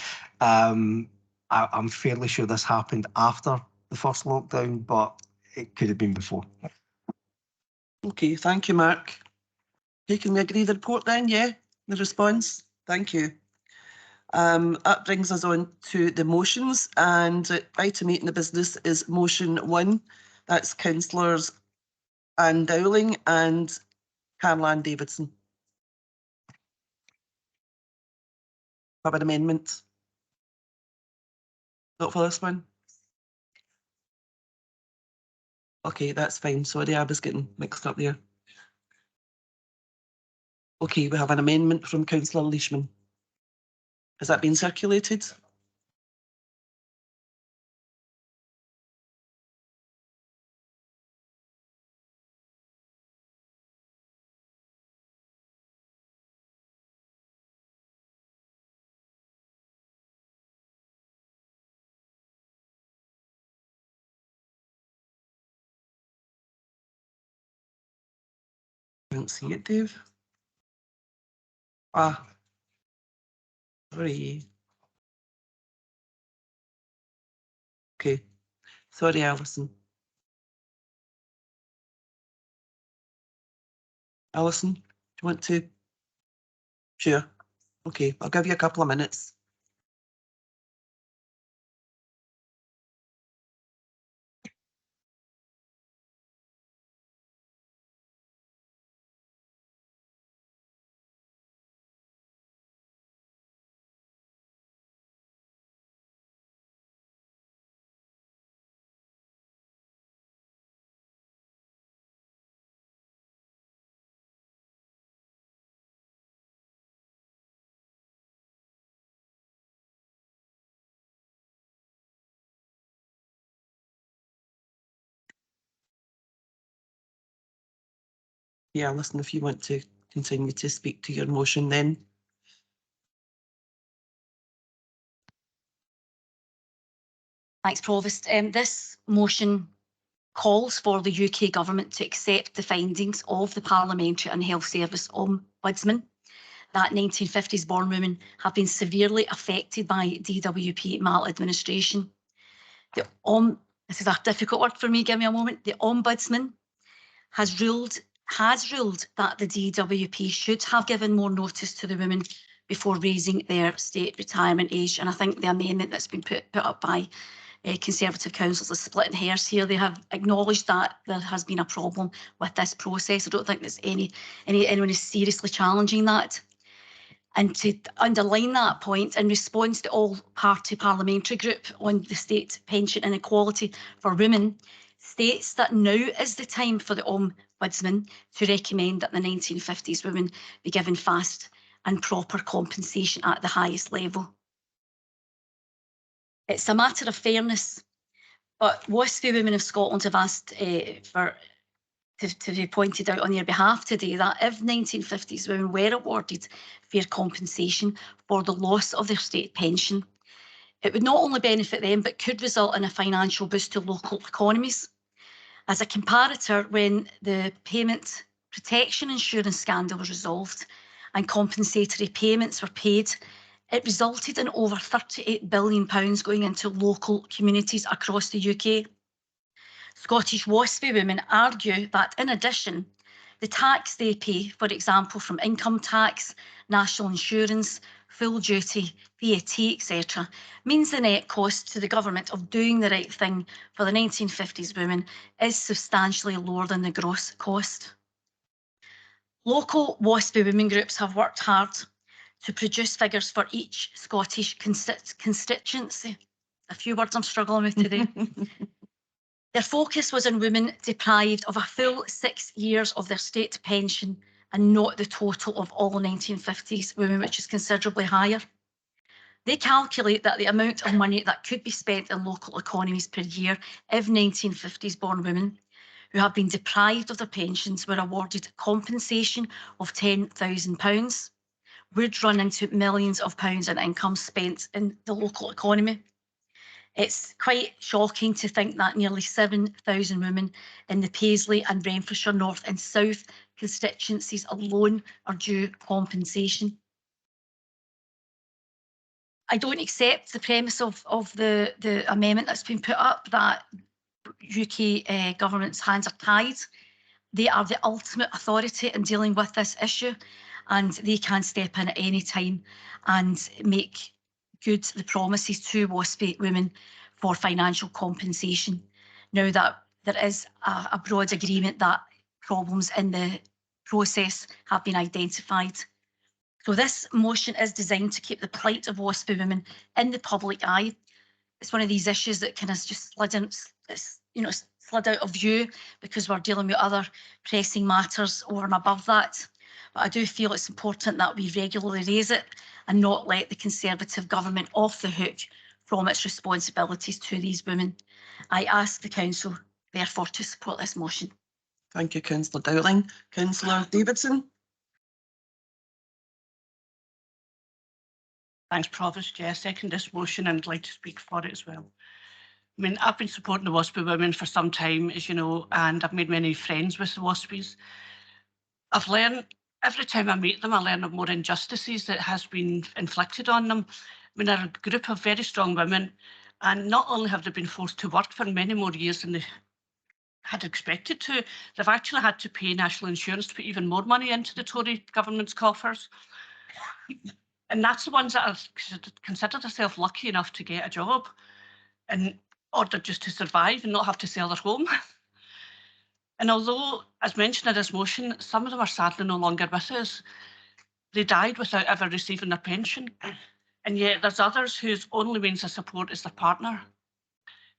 I'm fairly sure this happened after the first lockdown, but it could have been before. Okay, thank you, Mark. Okay, can we agree the report then? Yeah, the response? Thank you. That brings us on to the motions, and item 8 in the business is motion 1. That's Councillors Ann-Dowling and Caroline Davidson. Have an amendment? Not for this one? Okay, that's fine. Sorry, I was getting mixed up there. Okay, we have an amendment from Councillor Leishman. Has that been circulated? I don't see it, Dave. Sorry. Okay. Sorry, Alison. Alison, do you want to? Sure. Okay, I'll give you a couple of minutes. Yeah, listen, if you want to continue to speak to your motion then. Thanks, Provost. This motion calls for the UK Government to accept the findings of the Parliamentary and Health Service Ombudsman that 1950s born women have been severely affected by DWP maladministration. This is a difficult word for me, give me a moment. The Ombudsman has ruled that the DWP should have given more notice to the women before raising their state retirement age. And I think the amendment that's been put up by Conservative councillors is splitting hairs here. They have acknowledged that there has been a problem with this process. I don't think there's anyone is seriously challenging that. And to underline that point, in response to all-party parliamentary group on the state pension inequality for women, states that now is the time for the Ombudsman to recommend that the 1950s women be given fast and proper compensation at the highest level. It's a matter of fairness, but WASPI Women of Scotland have asked to be pointed out on their behalf today that if 1950s women were awarded fair compensation for the loss of their state pension, it would not only benefit them, but could result in a financial boost to local economies. As a comparator, when the payment protection insurance scandal was resolved and compensatory payments were paid, it resulted in over £38 billion going into local communities across the UK. Scottish WASPI women argue that, in addition, the tax they pay, for example, from income tax, national insurance, full duty, VAT, etc., means the net cost to the government of doing the right thing for the 1950s women is substantially lower than the gross cost. Local WASPI women groups have worked hard to produce figures for each Scottish constituency. A few words I'm struggling with today. Their focus was on women deprived of a full 6 years of their state pension and not the total of all 1950s women, which is considerably higher. They calculate that the amount of money that could be spent in local economies per year if 1950s born women who have been deprived of their pensions were awarded compensation of £10,000 would run into millions of pounds in income spent in the local economy. It's quite shocking to think that nearly 7,000 women in the Paisley and Renfrewshire North and South constituencies alone are due compensation. I don't accept the premise of the amendment that's been put up that UK government's hands are tied. They are the ultimate authority in dealing with this issue, and they can step in at any time and make good the promises to WASPI women for financial compensation. Now that there is a broad agreement that problems in the process have been identified. So this motion is designed to keep the plight of WASPI women in the public eye. It's one of these issues that kind of just slid out of view because we're dealing with other pressing matters over and above that. But I do feel it's important that we regularly raise it and not let the Conservative government off the hook from its responsibilities to these women. I ask the Council, therefore, to support this motion. Thank you, Councillor Dowling. Councillor Davidson. Thanks, Provost. Yeah, I second this motion and I'd like to speak for it as well. I mean, I've been supporting the WASPI women for some time, as you know, and I've made many friends with the WASPIs. I've learned, every time I meet them, I learn of more injustices that has been inflicted on them. I mean, they're a group of very strong women, and not only have they been forced to work for many more years than they had expected to, they've actually had to pay national insurance to put even more money into the Tory government's coffers. And that's the ones that have considered themselves lucky enough to get a job in order just to survive and not have to sell their home. And although, as mentioned in this motion, some of them are sadly no longer with us, they died without ever receiving their pension. And yet there's others whose only means of support is their partner.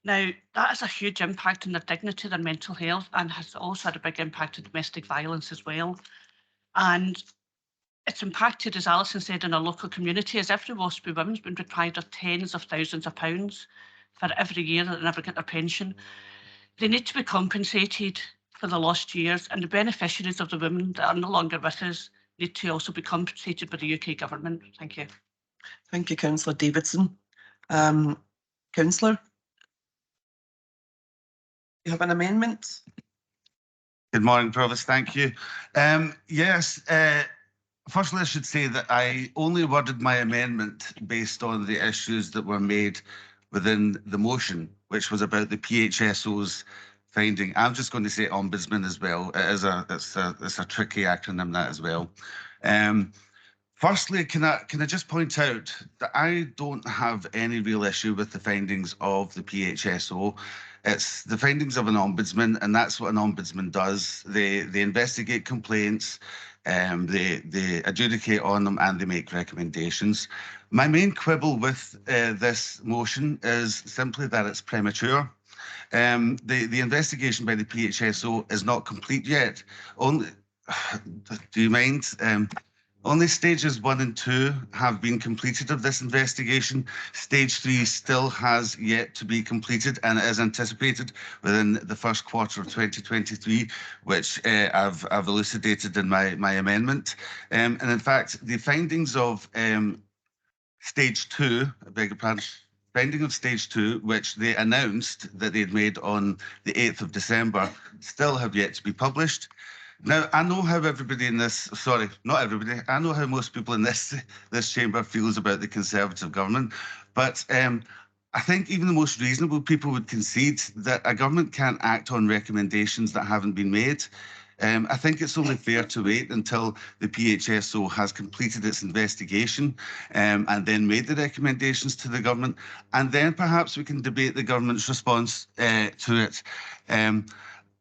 Now, that has a huge impact on their dignity, their mental health, and has also had a big impact on domestic violence as well. And it's impacted, as Alison said, in our local community, as every WASPI woman's been deprived of tens of thousands of pounds for every year that they never get their pension. They need to be compensated for the lost years, and the beneficiaries of the women that are no longer with us need to also be compensated by the UK government. Thank you. Thank you, Councillor Davidson. Councillor, you have an amendment? Good morning, Provost. Thank you. Yes, firstly, I should say that I only worded my amendment based on the issues that were made within the motion, which was about the PHSO's finding. I'm just going to say ombudsman as well. It's a tricky acronym, that as well. Firstly, can I just point out that I don't have any real issue with the findings of the PHSO. It's the findings of an ombudsman, and that's what an ombudsman does. They investigate complaints, they adjudicate on them, and they make recommendations. My main quibble with this motion is simply that it's premature. The investigation by the PHSO is not complete yet. Only, do you mind? Only stages 1 and 2 have been completed of this investigation. Stage 3 still has yet to be completed, and it is anticipated within the first quarter of 2023, which I've elucidated in my amendment. And in fact, the findings of stage 2, I beg your pardon, finding of stage 2, which they announced that they'd made on the 8th of December, still have yet to be published. Now, I know how everybody in this, sorry, not everybody, I know how most people in this chamber feels about the Conservative government, but I think even the most reasonable people would concede that a government can't act on recommendations that haven't been made. I think it's only fair to wait until the PHSO has completed its investigation and then made the recommendations to the government, and then perhaps we can debate the government's response to it.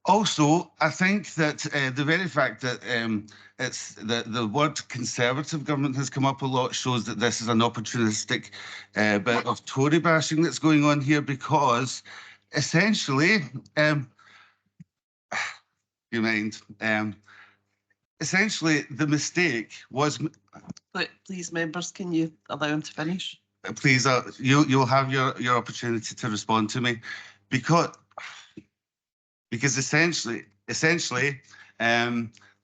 Also, I think that the very fact that the word Conservative government has come up a lot shows that this is an opportunistic bit of Tory bashing that's going on here, because essentially, you mind, essentially the mistake was. But please, members, can you allow him to finish? Please, you'll have your opportunity to respond to me, because essentially,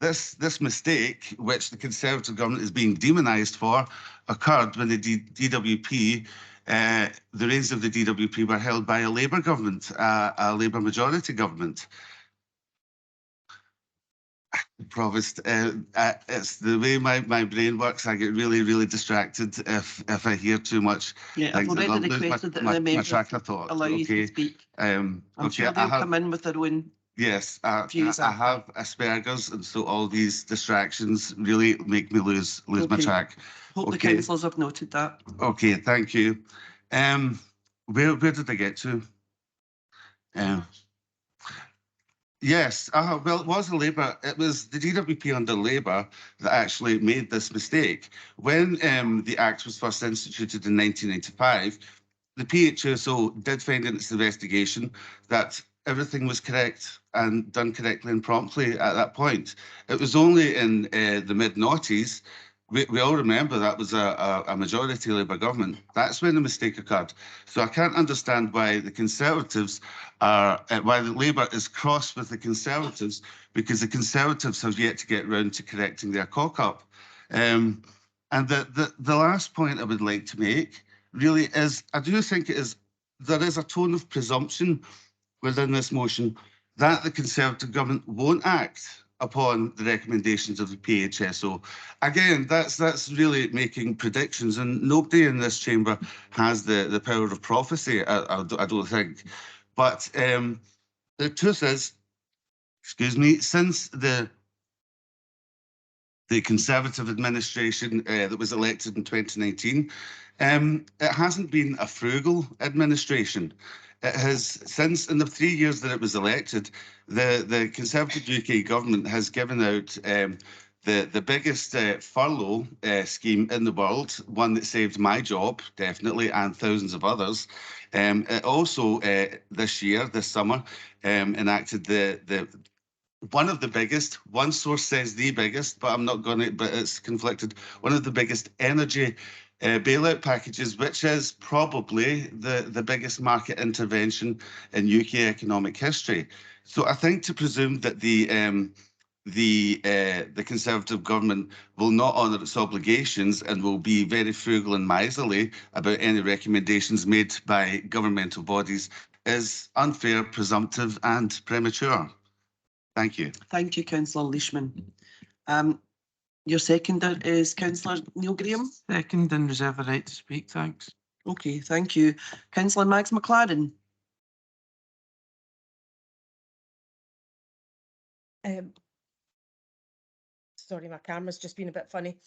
this mistake, which the Conservative government is being demonised for, occurred when the DWP, the reins of the DWP were held by a Labour government, a Labour majority government. Provost, it's the way my brain works. I get really, really distracted if I hear too much. Yeah, I've already requested that the members allow you to speak. I'm sure they'll come in with their own. Yes, I have Asperger's, and so all these distractions really make me lose my track. Hope the councillors have noted that. Okay, thank you. Where did I get to? Yes, well, it was Labour. It was the DWP under Labour that actually made this mistake. When the Act was first instituted in 1995, the PHSO did find in its investigation that everything was correct and done correctly and promptly at that point. It was only in the mid-noughties, we all remember that was a majority Labour government. That's when the mistake occurred. So I can't understand why the Conservatives are, why the Labour is cross with the Conservatives, because the Conservatives have yet to get round to correcting their cock-up. And the last point I would like to make really is, I do think there is a tone of presumption within this motion that the Conservative government won't act upon the recommendations of the PHSO. Again, that's really making predictions, and nobody in this chamber has the power of prophecy, I don't think. But the truth is, excuse me, since the Conservative administration that was elected in 2019, it hasn't been a frugal administration. It has, since in the 3 years that it was elected, the Conservative UK government has given out the biggest furlough scheme in the world, one that saved my job, definitely, and thousands of others. It also, this summer, enacted one of the biggest, one source says the biggest, but I'm not going to, but it's conflicted, one of the biggest energy bailout packages, which is probably the biggest market intervention in UK economic history. So I think to presume that the Conservative government will not honour its obligations and will be very frugal and miserly about any recommendations made by governmental bodies is unfair, presumptive and premature. Thank you. Thank you, Councillor Leishman. Your seconder is Councillor Neil Graham. Second and reserve the right to speak, thanks. Okay, thank you. Councillor Mags McLaren. Sorry, my camera's just been a bit funny.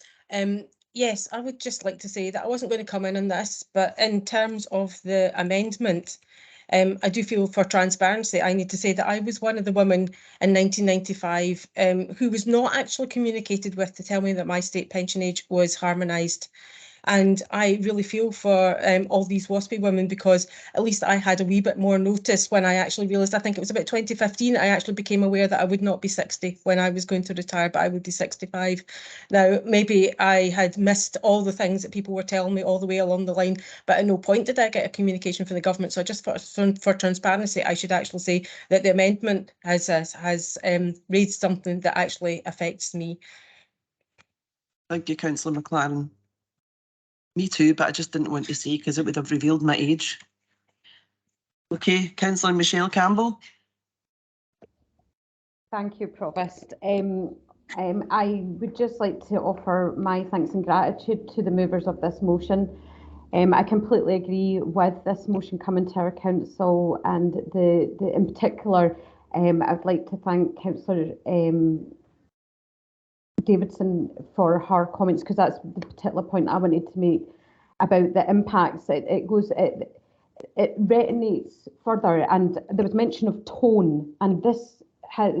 Yes, I would just like to say that I wasn't going to come in on this, but in terms of the amendment, I do feel for transparency, I need to say that I was one of the women in 1995 who was not actually communicated with to tell me that my state pension age was harmonised. And I really feel for all these WASPI women, because at least I had a wee bit more notice when I actually realised, I think it was about 2015, I actually became aware that I would not be 60 when I was going to retire, but I would be 65. Now, maybe I had missed all the things that people were telling me all the way along the line, but at no point did I get a communication from the government. So just for transparency, I should actually say that the amendment has raised something that actually affects me. Thank you, Councillor McLaren. Me too, but I just didn't want to say because it would have revealed my age. Okay, Councillor Michelle Campbell. Thank you, Provost. I would just like to offer my thanks and gratitude to the movers of this motion. I completely agree with this motion coming to our council, and in particular, I would like to thank Councillor Davidson for her comments, because that's the particular point I wanted to make about the impacts. It resonates further, and there was mention of tone, and this has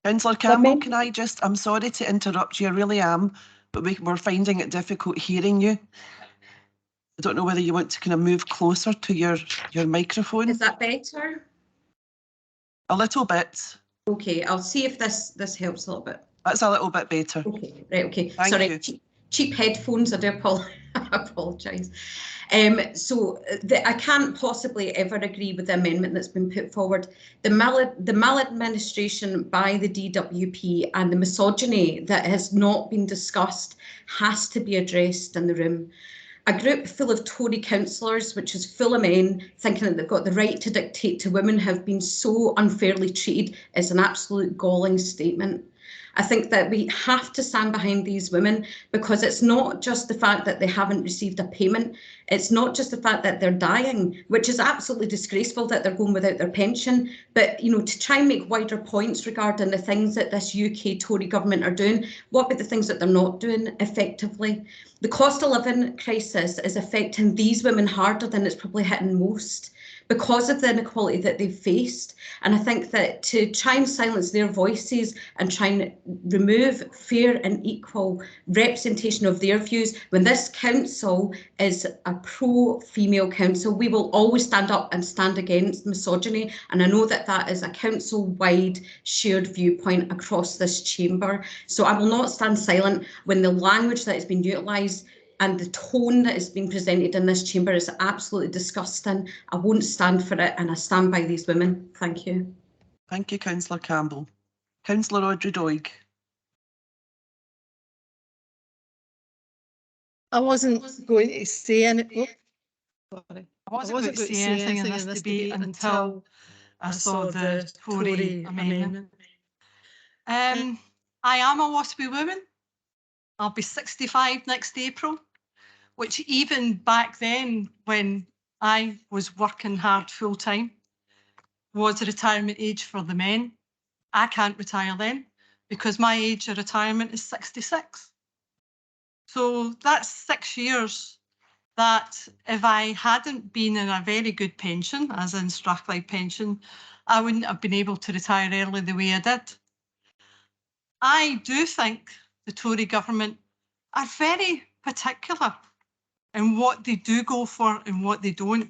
Councillor Campbell, can I just, I'm sorry to interrupt you, I really am, but we're finding it difficult hearing you. I don't know whether you want to kind of move closer to your microphone. Is that better? A little bit. Okay, I'll see if this helps a little bit. That's a little bit better. Okay, right, okay. Thank Sorry, you. Cheap headphones, I do apologise. I can't possibly ever agree with the amendment that's been put forward. The maladministration by the DWP and the misogyny that has not been discussed has to be addressed in the room. A group full of Tory councillors, which is full of men, thinking that they've got the right to dictate to women, have been so unfairly treated is an absolute galling statement. I think that we have to stand behind these women, because it's not just the fact that they haven't received a payment. It's not just the fact that they're dying, which is absolutely disgraceful that they're going without their pension. But, you know, to try and make wider points regarding the things that this UK Tory government are doing, what about the things that they're not doing effectively? The cost of living crisis is affecting these women harder than it's probably hitting most, because of the inequality that they've faced. And I think that to try and silence their voices and try and remove fair and equal representation of their views, when this council is a pro-female council, we will always stand up and stand against misogyny. And I know that that is a council-wide shared viewpoint across this chamber. So I will not stand silent when the language that has been utilised and the tone that is being presented in this chamber is absolutely disgusting. I won't stand for it, and I stand by these women. Thank you. Thank you, Councillor Campbell. Councillor Audrey Doig. I wasn't going to say anything. Sorry. I wasn't going to say anything in this debate until I saw the Tory amendment. I am a WASPI woman. I'll be 65 next April, which even back then, when I was working hard full time, was a retirement age for the men. I can't retire then because my age of retirement is 66. So that's 6 years that if I hadn't been in a very good pension, as in Strathclyde pension, I wouldn't have been able to retire early the way I did. I do think the Tory government are very particular in what they do go for and what they don't.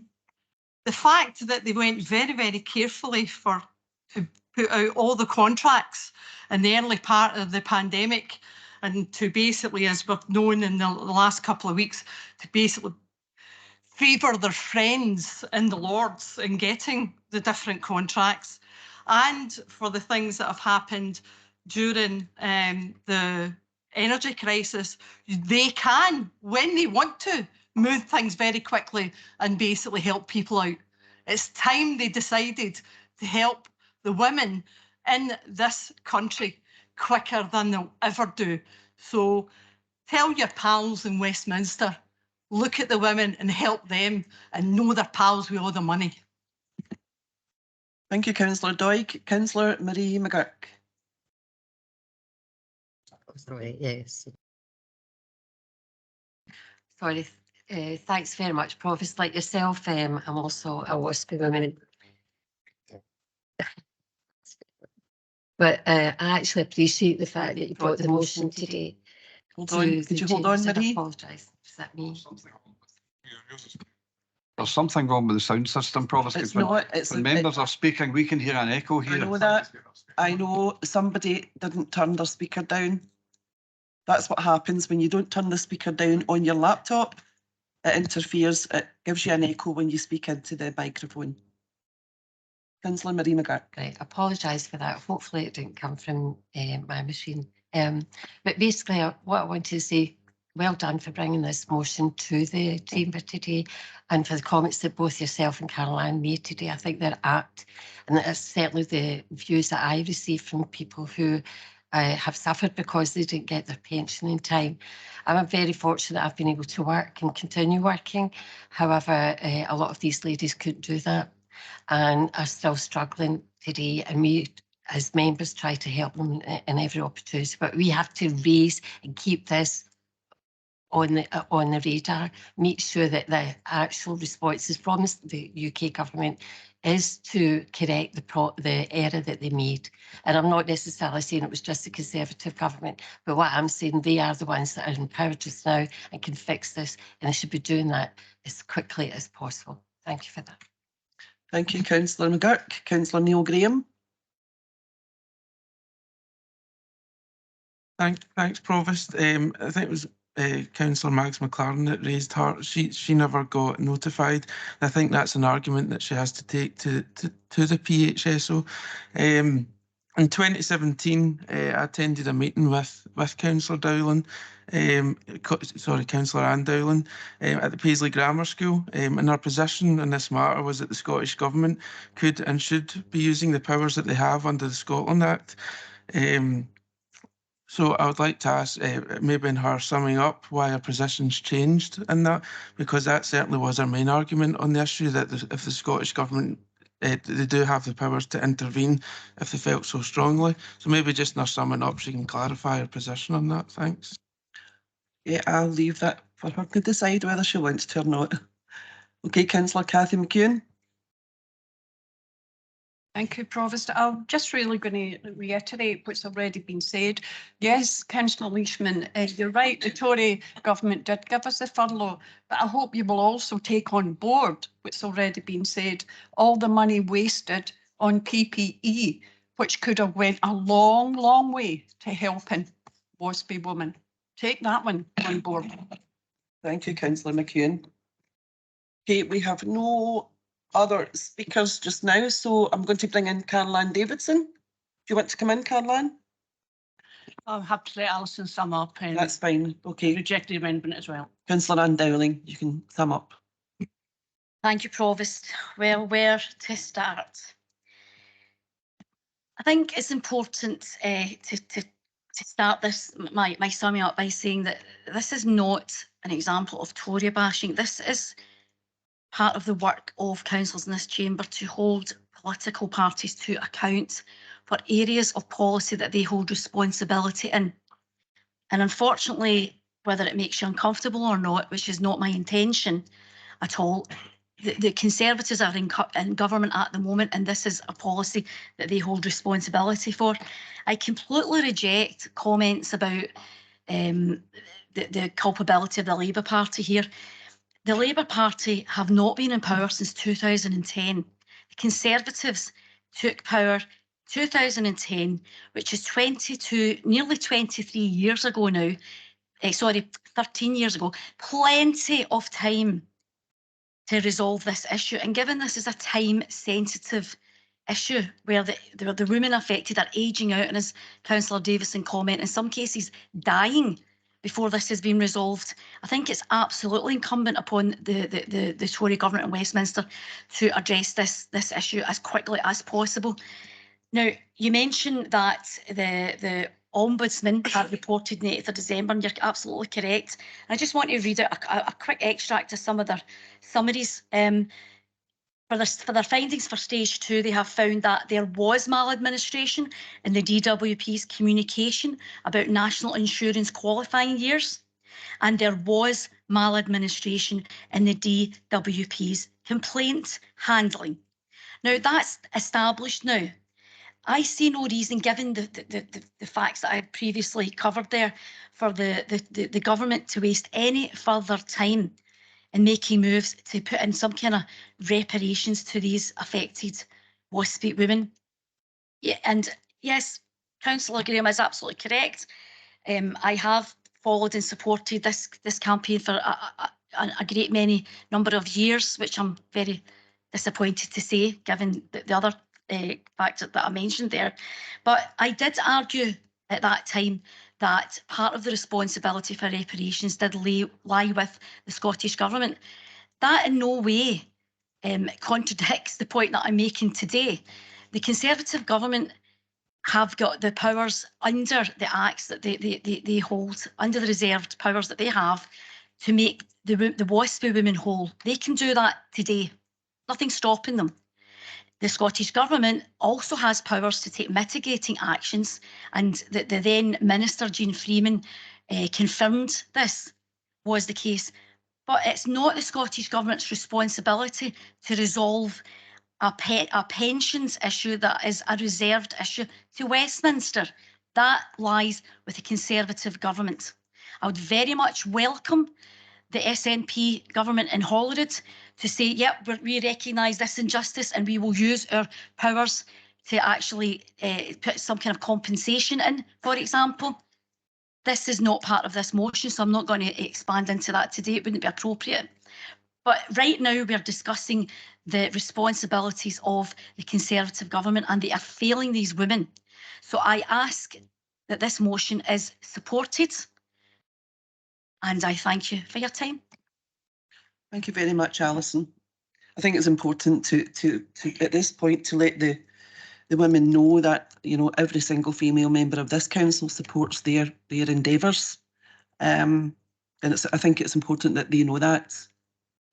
The fact that they went very, very carefully to put out all the contracts in the early part of the pandemic and to basically, as we've known in the last couple of weeks, to basically favour their friends in the Lords in getting the different contracts, and for the things that have happened during the energy crisis, they can, when they want to, move things very quickly and basically help people out. It's time they decided to help the women in this country quicker than they'll ever do. So tell your pals in Westminster, look at the women and help them, and know they're pals with all the money. Thank you, Councillor Doig. Councillor Marie McGurk. Sorry, yes. Sorry, thanks very much, Provost. Like yourself, I'm also a WASPI woman. But I actually appreciate the fact that you brought the motion today. Hold on, could you hold on, Marie? I apologise. Is that me? There's something wrong with the sound system, Provost. It's not. It's when members are speaking, we can hear an echo here. I know that. I know somebody didn't turn their speaker down. That's what happens when you don't turn the speaker down on your laptop. It interferes. It gives you an echo when you speak into the microphone. Councillor Marie McGurk. Right, I apologise for that. Hopefully it didn't come from my machine. But basically, what I want to say, well done for bringing this motion to the chamber today, and for the comments that both yourself and Caroline made today. I think they're apt, and that's certainly the views that I received from people who have suffered because they didn't get their pension in time. I'm very fortunate I've been able to work and continue working. However, a lot of these ladies couldn't do that and are still struggling today, and we as members try to help them in every opportunity, but we have to raise and keep this on the radar, make sure that the actual responses from the UK government is to correct the error that they made. And I'm not necessarily saying it was just the Conservative government, but what I'm saying, they are the ones that are in power just now and can fix this, and they should be doing that as quickly as possible. Thank you for that. Thank you, Councillor McGurk. Councillor Neil Graham. Thanks, Provost. I think it was Councillor Mags McLaren that raised her. She never got notified. I think that's an argument that she has to take to the PHSO. In 2017, I attended a meeting with Councillor Dowling, Councillor Ann-Dowling, at the Paisley Grammar School, and our position in this matter was that the Scottish Government could and should be using the powers that they have under the Scotland Act. So I would like to ask, maybe in her summing up, why her position's changed in that, because that certainly was our main argument on the issue, that if the Scottish Government, they do have the powers to intervene if they felt so strongly. So maybe just in her summing up, she can clarify her position on that. Thanks. Yeah, I'll leave that for her to decide whether she wants to or not. Okay, Councillor Cathy McEwen. Thank you, Provost. I'm just really going to reiterate what's already been said. Yes, Councillor Leishman, you're right, the Tory government did give us the furlough, but I hope you will also take on board what's already been said, all the money wasted on PPE, which could have went a long, long way to helping WASPI women. Take that one on board. Thank you, Councillor McEwen. Okay, we have no other speakers just now, so I'm going to bring in Caroline Davidson. Do you want to come in, Caroline? I'll have to let Alison sum up. And that's fine. Okay. Reject the amendment as well. Councillor Ann-Dowling, you can sum up. Thank you, Provost. Well, where to start? I think it's important to start this my summing up by saying that this is not an example of Tory bashing. This is part of the work of councillors in this chamber to hold political parties to account for areas of policy that they hold responsibility in. And unfortunately, whether it makes you uncomfortable or not, which is not my intention at all, the Conservatives are in government at the moment, and this is a policy that they hold responsibility for. I completely reject comments about the culpability of the Labour Party here. The Labour Party have not been in power since 2010. The Conservatives took power 2010, which is nearly 23 years ago now, sorry, 13 years ago, plenty of time to resolve this issue. And given this is a time-sensitive issue where the women affected are ageing out, and as Councillor Davidson commented, in some cases dying before this has been resolved, I think it's absolutely incumbent upon the Tory government in Westminster to address this issue as quickly as possible. Now, you mentioned that the Ombudsman had reported on the 8th of December, and you're absolutely correct. I just want to read out a quick extract of some of their summaries. For their findings for stage 2, they have found that there was maladministration in the DWP's communication about national insurance qualifying years, and there was maladministration in the DWP's complaint handling. Now, that's established now. I see no reason, given the facts that I had previously covered there, for the government to waste any further time in making moves to put in some kind of reparations to these affected WASPI women. Yeah, and yes, Councillor Graham is absolutely correct. I have followed and supported this campaign for a great many number of years, which I'm very disappointed to say, given the other factor that I mentioned there. But I did argue at that time that part of the responsibility for reparations did lie with the Scottish Government. That in no way contradicts the point that I'm making today. The Conservative Government have got the powers under the Acts that they hold, under the reserved powers that they have, to make the WASPI women whole. They can do that today. Nothing's stopping them. The Scottish Government also has powers to take mitigating actions, and the then Minister, Jean Freeman, confirmed this was the case. But it's not the Scottish Government's responsibility to resolve a pensions issue that is a reserved issue to Westminster. That lies with the Conservative Government. I would very much welcome the SNP government in Holyrood to say, yep, we recognise this injustice and we will use our powers to actually put some kind of compensation in, for example. This is not part of this motion, so I'm not going to expand into that today. It wouldn't be appropriate. But right now we're discussing the responsibilities of the Conservative Government, and they are failing these women. So I ask that this motion is supported, and I thank you for your time. Thank you very much, Alison. I think it's important to at this point to let the women know that, you know, every single female member of this council supports their endeavours, and I think it's important that they know that.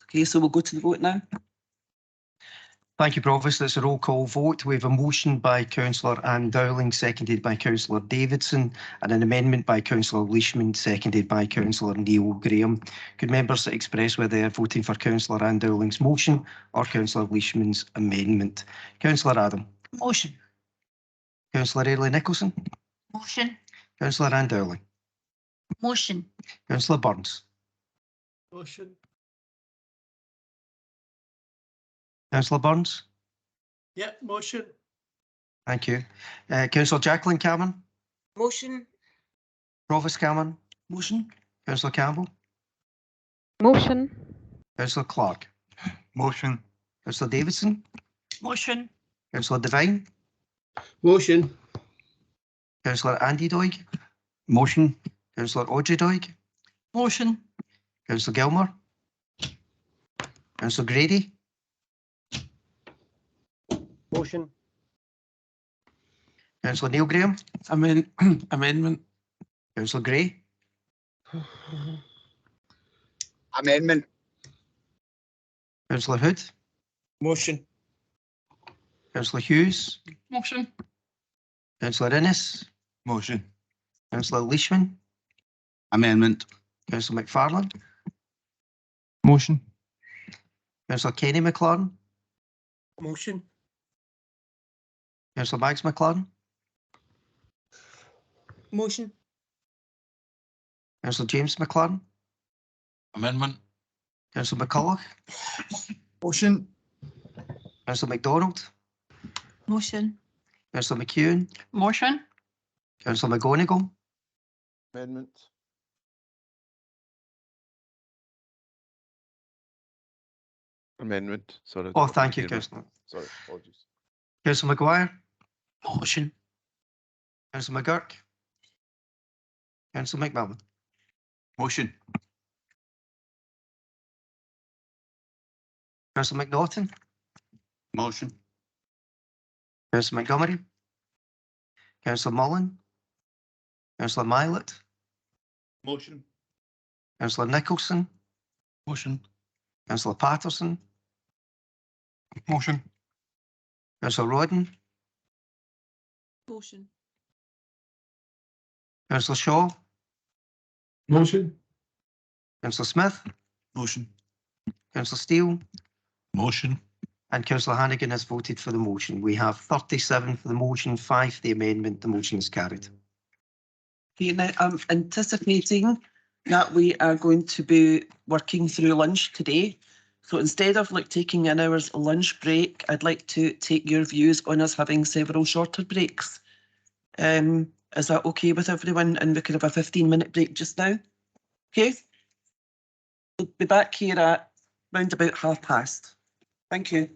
Okay, so we'll go to the vote now. Thank you, Provost. It's a roll call vote. We have a motion by Councillor Ann-Dowling, seconded by Councillor Davidson, and an amendment by Councillor Leishman, seconded by Councillor Neil Graham. Could members express whether they are voting for Councillor Ann-Dowling's motion or Councillor Leishman's amendment? Councillor Adam. Motion. Councillor Airlie Nicholson. Motion. Councillor Ann-Dowling. Motion. Councillor Burns. Motion. Councillor Burns. Yeah, motion. Thank you. Councillor Jacqueline Cameron. Motion. Provost Cameron. Motion. Councillor Campbell. Motion. Councillor Clark. Motion. Councillor Davidson. Motion. Councillor Devine. Motion. Councillor Andy Doig. Motion. Councillor Audrey Doig. Motion. Councillor Gilmour. Councillor Grady. Motion. Councillor Neil Graham. Amendment. Councillor Gray. Amendment. Councillor Hood. Motion. Councillor Hughes. Motion. Councillor Innes. Motion. Councillor Leishman. Amendment. Councillor MacFarlane. Motion. Councillor Kenny McLaren. Motion. Councillor Mags McLaren. Motion. Councillor James McLaren. Amendment. Councillor McCulloch. Motion. Councillor MacDonald. Motion. Councillor McEwen, Motion. Councillor McGonigal, Amendment. Amendment. Sorry. oh, thank you, Councillor. Sorry, apologies. Councillor Maguire, Motion. Councillor McGurk, Councillor McMillan. Motion. Councillor McNaughton, Motion. Councillor Montgomery, Councillor Mullen, Councillor Milet, Motion. Councillor Nicholson, Motion. Councillor Patterson, Motion. Councillor Rodden, Motion. Councillor Shaw, Motion. Councillor Smith, Motion. Councillor Steele, Motion. and Councillor Hannigan has voted for the motion. We have 37 for the motion, 5 for the amendment. The motion is carried. Okay, now I'm anticipating that we are going to be working through lunch today. So instead of like taking an hour's lunch break, I'd like to take your views on us having several shorter breaks. Is that okay with everyone? And we could have a 15-minute break just now. Okay. We'll be back here at round about past. Thank you.